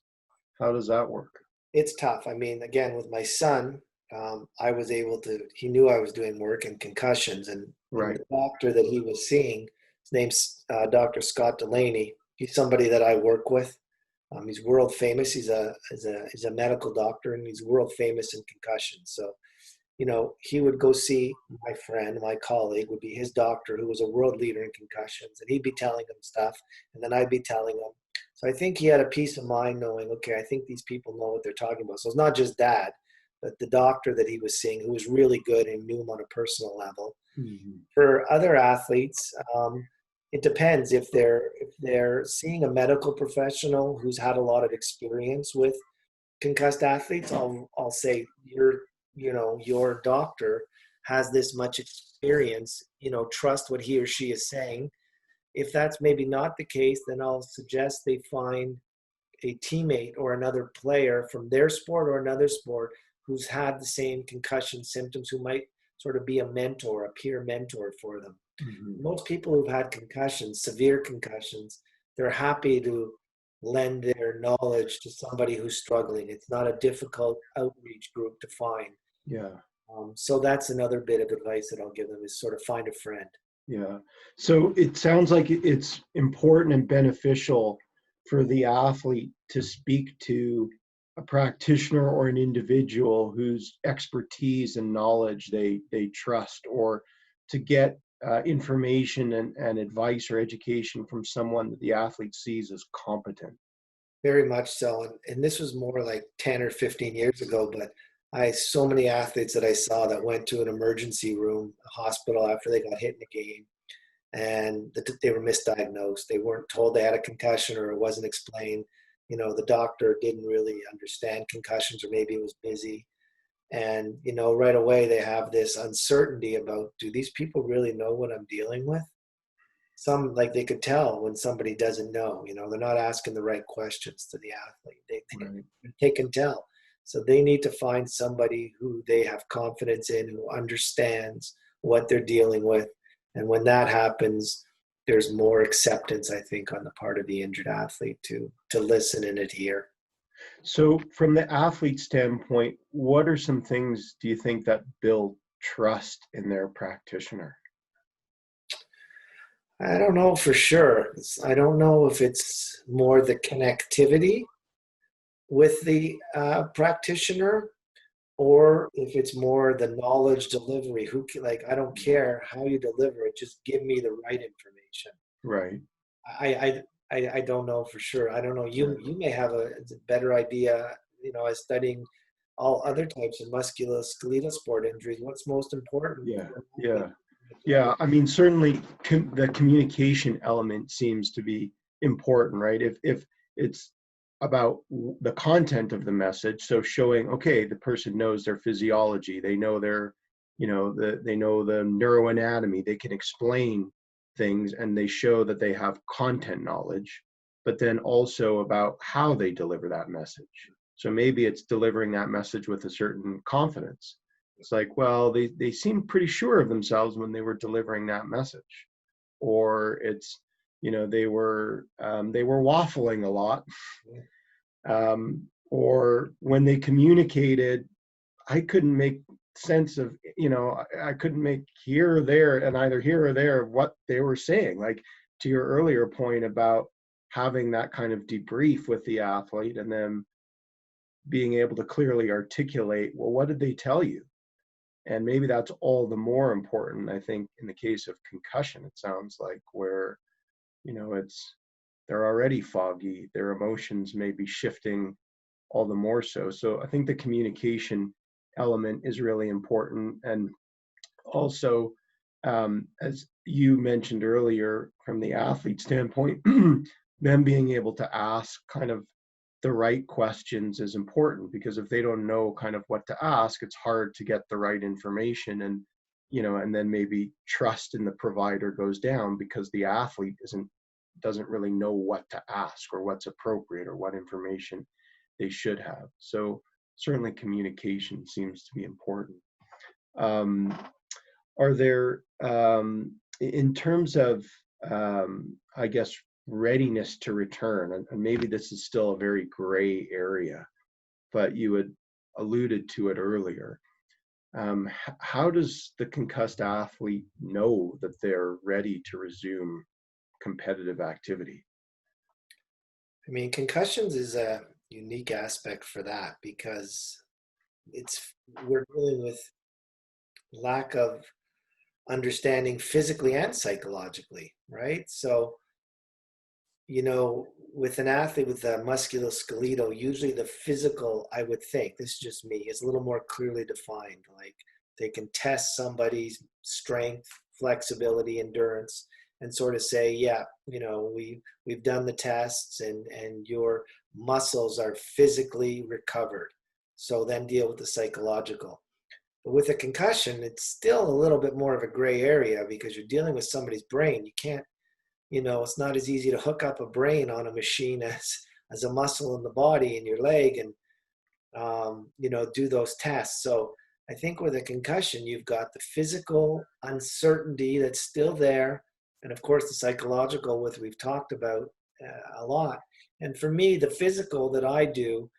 How does that work? It's tough. I mean, again, with my son, I was able to, he knew I was doing work in concussions, and Right. the doctor that he was seeing, his name's Dr. Scott Delaney. He's somebody that I work with. He's world famous. He's a medical doctor, and he's world famous in concussions. So, he would go see my friend, my colleague, would be his doctor, who was a world leader in concussions, and he'd be telling him stuff, and then I'd be telling him. So I think he had a peace of mind knowing, okay, I think these people know what they're talking about. So it's not just dad, but the doctor that he was seeing, who was really good and knew him on a personal level. Mhm. For other athletes, it depends if they're seeing a medical professional who's had a lot of experience with concussed athletes. I'll say your doctor has this much experience. Trust what he or she is saying. If that's maybe not the case, then I'll suggest they find a teammate or another player from their sport or another sport who's had the same concussion symptoms, who might sort of be a mentor, a peer mentor for them. Mhm. Most people who've had concussions, severe concussions, they're happy to lend their knowledge to somebody who's struggling. It's not a difficult outreach group to find. Yeah. So that's another bit of advice that I'll give them, is sort of find a friend. Yeah. So it sounds like it's important and beneficial for the athlete to speak to a practitioner or an individual whose expertise and knowledge they trust, or to get information and advice or education from someone that the athlete sees as competent. Very much so. And this was more like 10 or 15 years ago, but I had so many athletes that I saw that went to an emergency room, a hospital, after they got hit in a game, and they were misdiagnosed. They weren't told they had a concussion, or it wasn't explained. The doctor didn't really understand concussions, or maybe it was busy. And, right away they have this uncertainty about, do these people really know what I'm dealing with? Some, like, they could tell when somebody doesn't know. They're not asking the right questions to the athlete. Right. They can tell. So they need to find somebody who they have confidence in, who understands what they're dealing with. And when that happens, there's more acceptance, I think, on the part of the injured athlete to listen and adhere. So from the athlete standpoint, what are some things do you think that build trust in their practitioner? I don't know for sure. I don't know if it's more the connectivity with the practitioner, or if it's more the knowledge delivery. Like, I don't care how you deliver it, just give me the right information. Right. I I don't know for sure. I don't know. Right. You may have a better idea. As studying all other types of musculoskeletal sport injuries, what's most important Yeah. for an athlete Yeah. to deliver? Yeah. I mean, certainly the communication element seems to be important, right? If it's about the content of the message, so showing, okay, the person knows their physiology, they know their, they know the neuroanatomy, they can explain things, and they show that they have content knowledge, but then also about how they deliver that message. So maybe it's delivering that message with a certain confidence. It's like, well, they seemed pretty sure of themselves when they were delivering that message. Or it's, they were waffling a lot. Or when they communicated, I couldn't make sense of, I couldn't make here or there, and either here or there, what they were saying. Like, to your earlier point about having that kind of debrief with the athlete and then being able to clearly articulate, well, what did they tell you? And maybe that's all the more important, I think, in the case of concussion, it sounds like, where, it's, they're already foggy, their emotions may be shifting all the more so. So I think the communication element is really important. And also, as you mentioned earlier, from the athlete standpoint, them being able to ask kind of the right questions is important, because if they don't know kind of what to ask, it's hard to get the right information. And and then maybe trust in the provider goes down because the athlete doesn't really know what to ask or what's appropriate or what information they should have. So certainly communication seems to be important. um, are there, in terms of, I guess, readiness to return, and maybe this is still a very gray area, but you had alluded to it earlier. How does the concussed athlete know that they're ready to resume competitive activity? I mean, concussions is a unique aspect for that because it's we're dealing with lack of understanding physically and psychologically, right? So, with an athlete with a musculoskeletal, usually the physical, I would think, this is just me, is a little more clearly defined. Like, they can test somebody's strength, flexibility, endurance, and sort of say, yeah, we've done the tests, and your muscles are physically recovered. So then deal with the psychological. But with a concussion, it's still a little bit more of a gray area because you're dealing with somebody's brain. You can't, it's not as easy to hook up a brain on a machine as a muscle in the body in your leg and, do those tests. So I think with a concussion, you've got the physical uncertainty that's still there. And of course, the psychological, which we've talked about a lot. And for me, the physical that I do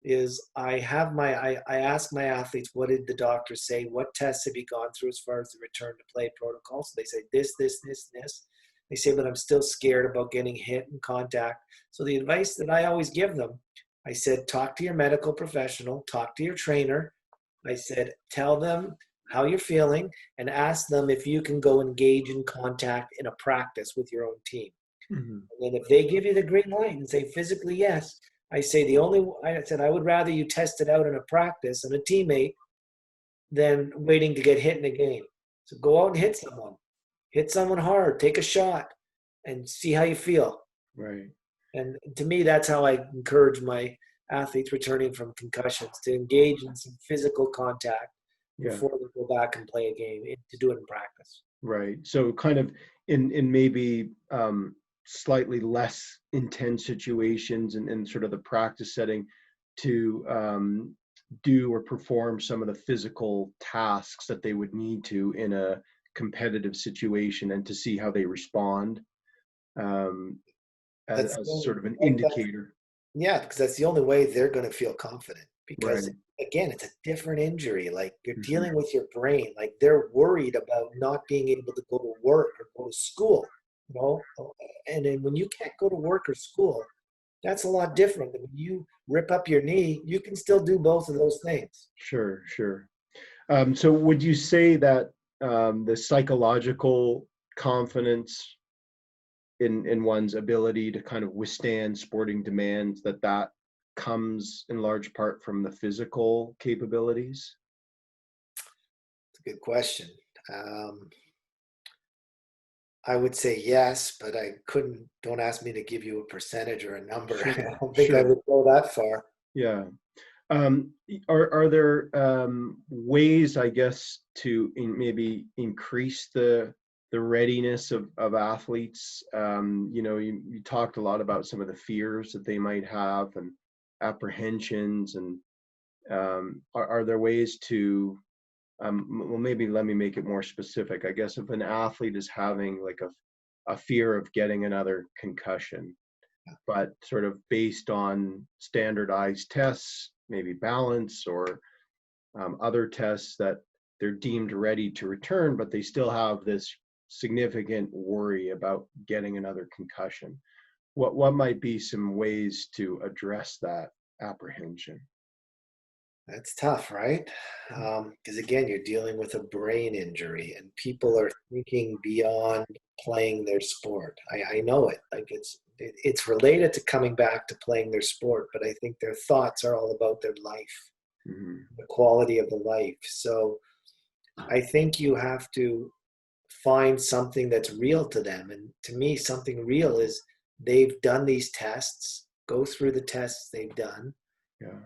is I ask my athletes, what did the doctor say? What tests have you gone through as far as the return to play protocol? So they say this. They say, but I'm still scared about getting hit in contact. So the advice that I always give them, I said, talk to your medical professional, talk to your trainer. I said, tell them how you're feeling and ask them if you can go engage in contact in a practice with your own team. Mhm. And if they give you the green light and say physically yes, I said I would rather you test it out in a practice and a teammate than waiting to get hit in a game. So go out and hit someone hard, take a shot, and see how you feel. Right. And to me, that's how I encourage my athletes returning from concussions to engage in some physical contact Yeah. before they go back and play a game, to do it in practice. Right. So kind of in maybe, slightly less intense situations, and in sort of the practice setting, to, do or perform some of the physical tasks that they would need to in a competitive situation, and to see how they respond, um, That's the as only, sort of an like that. indicator. Yeah, because that's the only way they're going to feel confident. Because Right. again, it's a different injury. Like, you're Hmm. dealing with your brain. Like, they're worried about not being able to go to work or go to school you know, and then when you can't go to work or school, that's a lot different than when you rip up your knee. You can still do both of those things. Sure, sure. So would you say that the psychological confidence in one's ability to kind of withstand sporting demands, that comes in large part from the physical capabilities? It's a good question. Um, I would say yes, but I couldn't. Don't ask me to give you a percentage or a number. I Sure, don't think I sure. would go that far. Yeah. Are there ways, I guess, to maybe increase the readiness of athletes? You talked a lot about some of the fears that they might have and apprehensions, and are there ways to well, maybe let me make it more specific. I guess if an athlete is having like a fear of getting another concussion, but sort of based on standardized tests, maybe balance or other tests that they're deemed ready to return, but they still have this significant worry about getting another concussion. What might be some ways to address that apprehension? That's tough, right? Because again, you're dealing with a brain injury, and people are thinking beyond playing their sport. I know it. Like it's related to coming back to playing their sport, but I think their thoughts are all about their life, Mm-hmm. the quality of the life. So I think you have to find something that's real to them. And to me, something real is they've done these tests, go through the tests they've done, Yeah.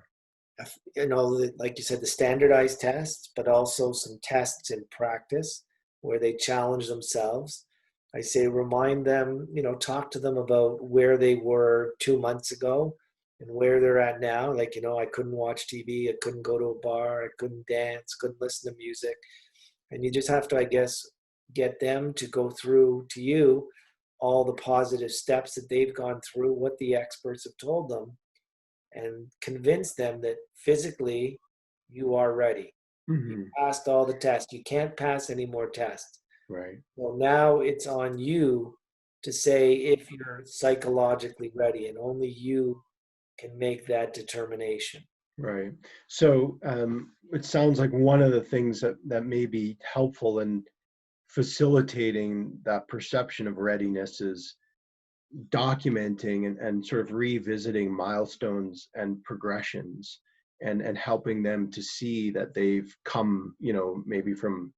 like you said, the standardized tests, but also some tests in practice where they challenge themselves. I say remind them, talk to them about where they were 2 months ago and where they're at now. Like, I couldn't watch TV, I couldn't go to a bar, I couldn't dance, couldn't listen to music. And you just have to, I guess, get them to go through to you all the positive steps that they've gone through, what the experts have told them, and convince them that physically you are ready. You Mm-hmm. passed all the tests. You can't pass any more tests. Right. Well, now it's on you to say if you're psychologically ready, and only you can make that determination. Right. So it sounds like one of the things that may be helpful in facilitating that perception of readiness is documenting and sort of revisiting milestones and progressions and helping them to see that they've come, maybe from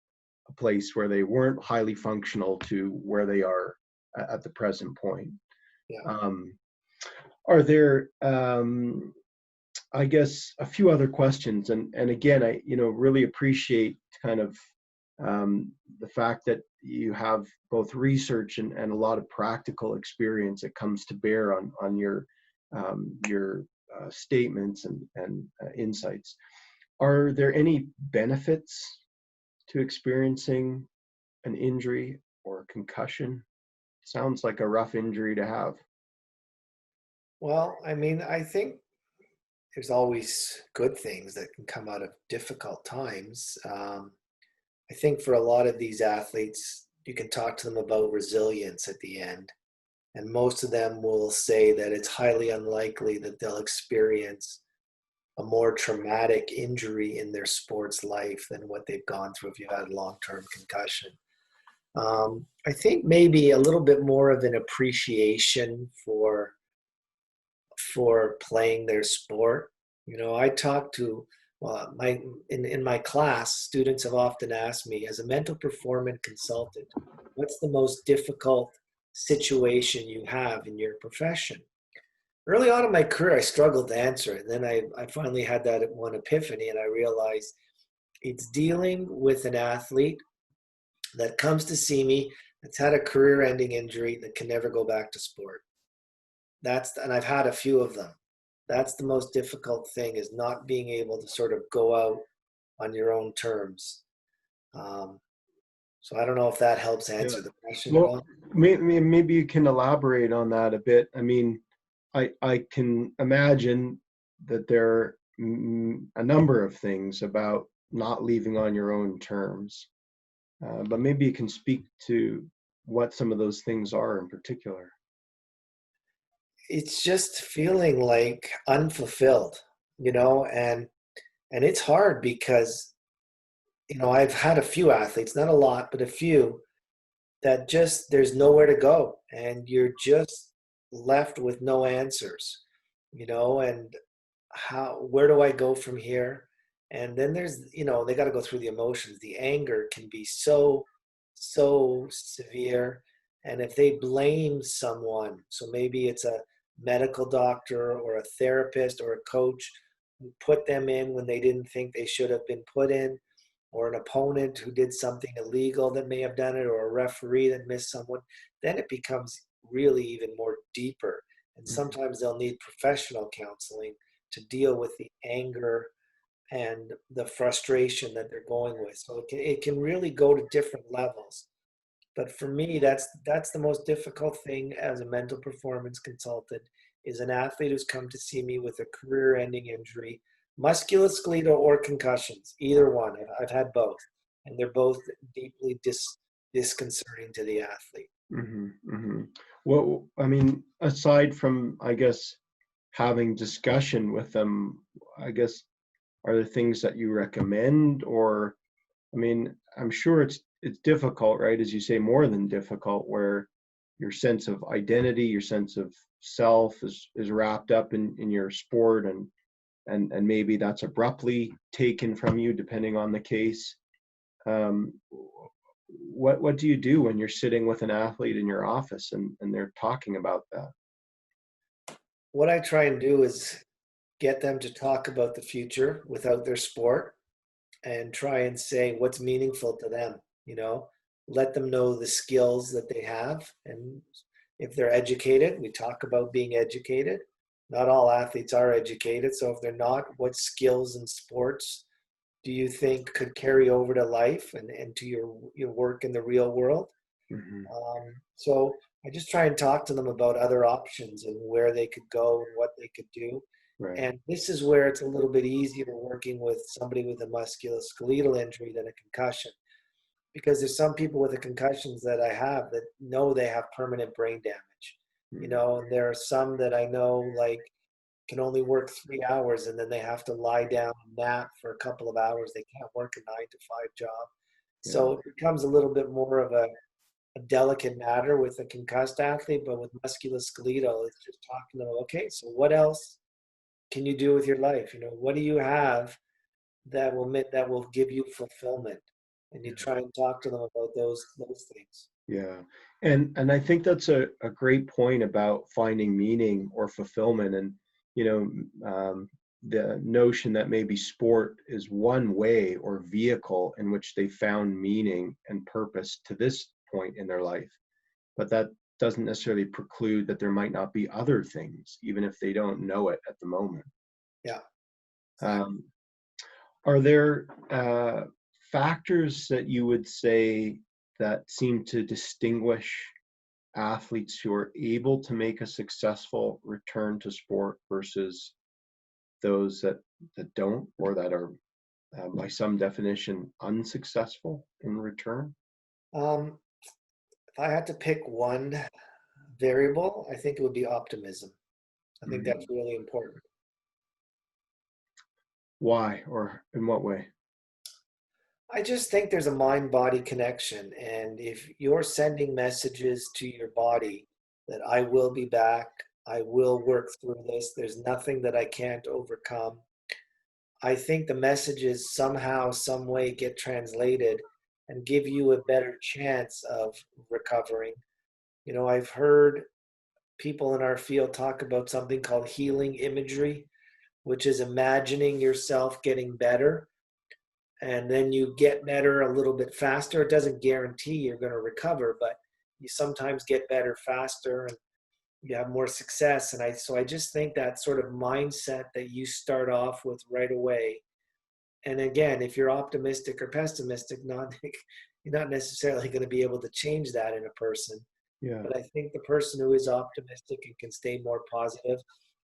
a place where they weren't highly functional to where they are at the present point. Yeah. Um, are there I guess a few other questions, and again, I really appreciate kind of the fact that you have both research and a lot of practical experience that comes to bear on your statements and insights. Are there any benefits to experiencing an injury or a concussion? Sounds like a rough injury to have. Well, I mean, I think there's always good things that can come out of difficult times. I think for a lot of these athletes, you can talk to them about resilience at the end. And most of them will say that it's highly unlikely that they'll experience a more traumatic injury in their sports life than what they've gone through if you had long-term concussion. I think maybe a little bit more of an appreciation for playing their sport. I talk to my in my class, students have often asked me, as a mental performance consultant, what's the most difficult situation you have in your profession? Early on in my career, I struggled to answer it. And then I finally had that one epiphany, and I realized it's dealing with an athlete that comes to see me that's had a career-ending injury that can never go back to sport. And I've had a few of them. That's the most difficult thing, is not being able to sort of go out on your own terms. Um, so I don't know if that helps Yeah. answer the question at Well, all. maybe you can elaborate on that a bit. I mean, I can imagine that there are a number of things about not leaving on your own terms, but maybe you can speak to what some of those things are in particular. It's just feeling like unfulfilled, and it's hard because, I've had a few athletes, not a lot, but a few that just there's nowhere to go and you're just left with no answers, and where do I go from here? And then there's, they got to go through the emotions. The anger can be so severe. And if they blame someone, so maybe it's a medical doctor or a therapist or a coach who put them in when they didn't think they should have been put in, or an opponent who did something illegal that may have done it, or a referee that missed someone, then it becomes really even more deeper. And Mhm. sometimes they'll need professional counseling to deal with the anger and the frustration that they're going with. So it can really go to different levels. But for me, that's the most difficult thing as a mental performance consultant is an athlete who's come to see me with a career-ending injury, musculoskeletal or concussions, either one. I've had both, and they're both deeply disconcerting to the athlete. Hmm. Hmm. Well, I mean, aside from, I guess, having discussion with them, I guess, are there things that you recommend? Or, I mean, I'm sure it's difficult, right? As you say, more than difficult, where your sense of identity, your sense of self is wrapped up in your sport, and maybe that's abruptly taken from you, depending on the case. Um, what do you do when you're sitting with an athlete in your office and they're talking about that? What I try and do is get them to talk about the future without their sport and try and say what's meaningful to them, let them know the skills that they have. And if they're educated, we talk about being educated. Not all athletes are educated. So if they're not, what skills and sports do you think could carry over to life and to your work in the real world? Hmm. So I just try and talk to them about other options and where they could go and what they could do. Right. And this is where it's a little bit easier working with somebody with a musculoskeletal injury than a concussion. Because there's some people with the concussions that I have that know they have permanent brain damage. And there are some that I know like can only work 3 hours and then they have to lie down and nap for a couple of hours. They can't work a 9 to 5 job. Yeah. So it becomes a little bit more of a delicate matter with a concussed athlete, but with musculoskeletal, it's just talking to them. Okay, so what else can you do with your life? What do you have that will give you fulfillment? And you try and talk to them about those things. Yeah. And I think that's a great point about finding meaning or fulfillment. And, you the notion that maybe sport is one way or vehicle in which they found meaning and purpose to this point in their life. But that doesn't necessarily preclude that there might not be other things, even if they don't know it at the moment. Yeah, exactly. Um, Are there factors that you would say that seem to distinguish athletes who are able to make a successful return to sport versus those that don't, or that are, by some definition, unsuccessful in return? Um, if I had to pick one variable, I think it would be optimism. I think that's Mhm. really important. Why, or in what way? I just think there's a mind body connection. And if you're sending messages to your body that I will be back, I will work through this, there's nothing that I can't overcome, I think the messages somehow, some way get translated and give you a better chance of recovering. I've heard people in our field talk about something called healing imagery, which is imagining yourself getting better and then you get better a little bit faster. It doesn't guarantee you're going to recover, but you sometimes get better faster and you have more success. And I just think that sort of mindset that you start off with right away. And again, if you're optimistic or pessimistic, you're not necessarily going to be able to change that in a person. Yeah. But I think the person who is optimistic and can stay more positive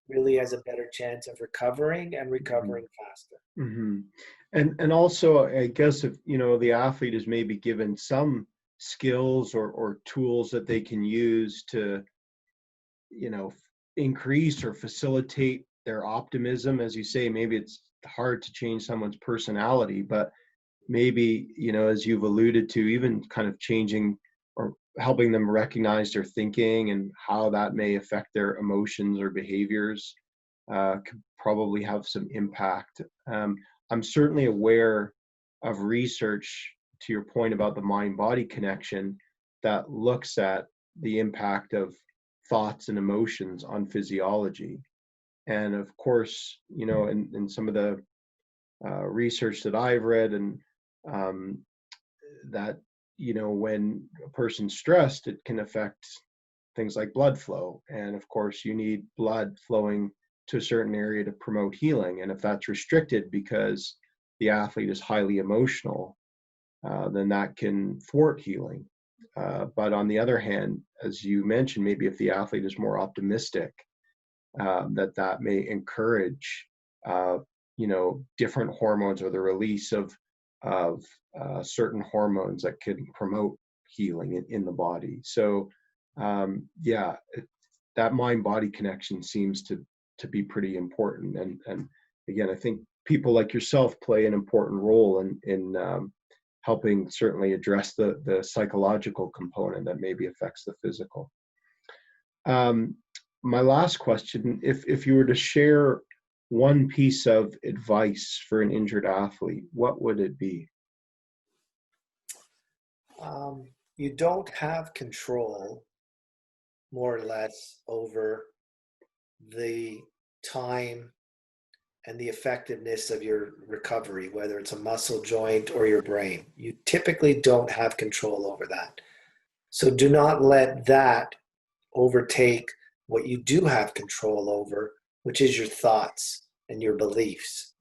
really has a better chance of recovering and Mhm. recovering faster. Mhm. And also, I guess, if the athlete is maybe given some skills or tools that they can use to, you know, increase or facilitate their optimism? As you say, maybe it's hard to change someone's personality, but maybe, you know, as you've alluded to, even kind of changing or helping them recognize their thinking and how that may affect their emotions or behaviors could probably have some impact. I'm certainly aware of research, to your point about the mind-body connection, that looks at the impact of thoughts and emotions on physiology. And of course, you know, in some of the research that I've read, and um, that, you know, when a person's stressed, it can affect things like blood flow. And of course, you need blood flowing to a certain area to promote healing. And if that's restricted because the athlete is highly emotional, then that can thwart healing. But on the other hand, as you mentioned, maybe if the athlete is more optimistic, that may encourage, you know, different hormones or the release of certain hormones that can promote healing in the body. So yeah, that mind-body connection seems to be pretty important. And again, I think people like yourself play an important role in helping certainly address the psychological component that maybe affects the physical. My last question, if you were to share one piece of advice for an injured athlete, what would it be? You don't have control, more or less, over the time and the effectiveness of your recovery, whether it's a muscle joint or your brain. You typically don't have control over that. So do not let that overtake what you do have control over, which is your thoughts and your beliefs.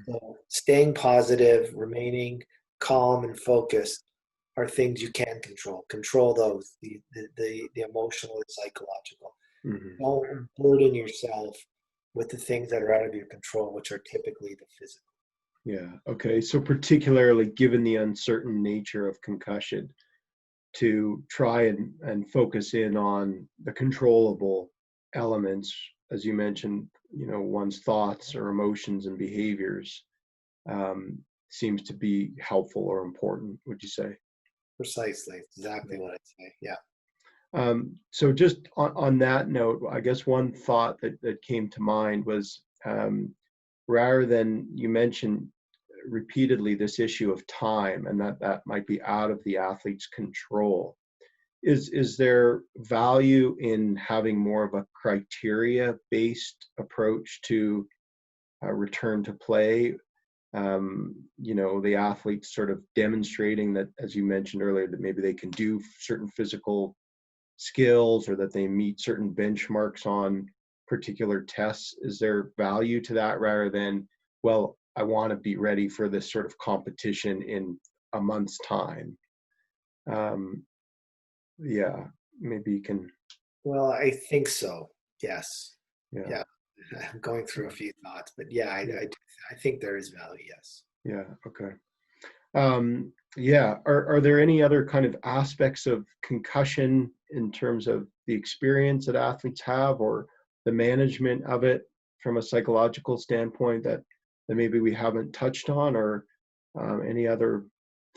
So staying positive, remaining calm and focused are things you can control. Control those, the emotional and psychological. Mm-hmm. Don't burden yourself with the things that are out of your control, which are typically the physical. Yeah. Okay. So particularly given the uncertain nature of concussion, to try and focus in on the controllable elements, as you mentioned, you know, one's thoughts or emotions and behaviors, seems to be helpful or important, would you say? Precisely. Exactly what I'd say. Yeah. So just on that note, I guess one thought that came to mind was, rather than, you mentioned repeatedly this issue of time and that might be out of the athlete's control. Is there value in having more of a criteria-based approach to return to play? You know, the athletes sort of demonstrating that, as you mentioned earlier, that maybe they can do certain physical skills or that they meet certain benchmarks on particular tests. Is there value to that rather than, well, I want to be ready for this sort of competition in a month's time? Yeah, maybe you can. Well, I think so. Yes. Yeah, Yeah. I'm going through a few thoughts, but yeah, yeah, I think there is value. Yes. yeah. Okay. Yeah. Are there any other kind of aspects of concussion in terms of the experience that athletes have or the management of it from a psychological standpoint that maybe we haven't touched on, or any other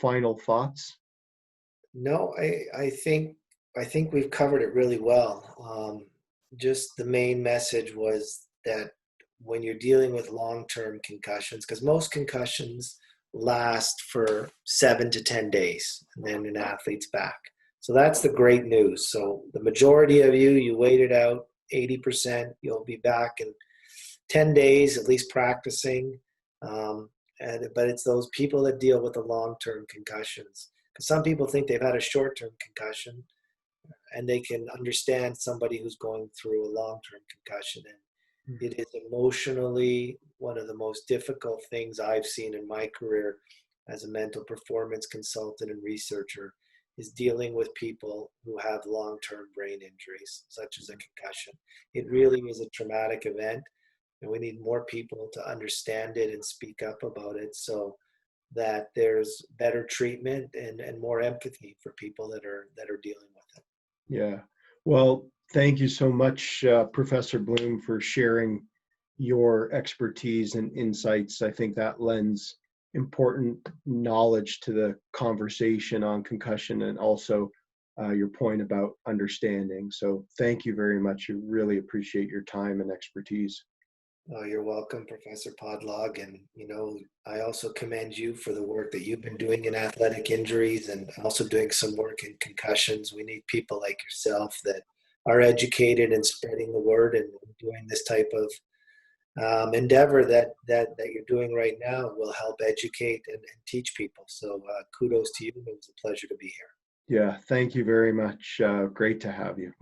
final thoughts? No, I think we've covered it really well. Just the main message was that when you're dealing with long-term concussions, because most concussions last for 7 to 10 days, and then an athlete's back. So that's the great news. So the majority of you waited out 80%. You'll be back in 10 days, at least practicing. But it's those people that deal with the long-term concussions. Because some people think they've had a short-term concussion and they can understand somebody who's going through a long-term concussion. And it is emotionally one of the most difficult things I've seen in my career as a mental performance consultant and researcher, is dealing with people who have long-term brain injuries, such as a concussion. It really is a traumatic event, and we need more people to understand it and speak up about it. So that there's better treatment and more empathy for people that are dealing with it. Yeah. Well, thank you so much, Professor Bloom, for sharing your expertise and insights. I think that lends important knowledge to the conversation on concussion, and also your point about understanding. So thank you very much. I really appreciate your time and expertise. Oh, you're welcome, Professor Podlog. And, I also commend you for the work that you've been doing in athletic injuries and also doing some work in concussions. We need people like yourself that are educated and spreading the word and doing this type of endeavor that you're doing right now will help educate and teach people. So kudos to you. It was a pleasure to be here. Yeah, thank you very much. Great to have you.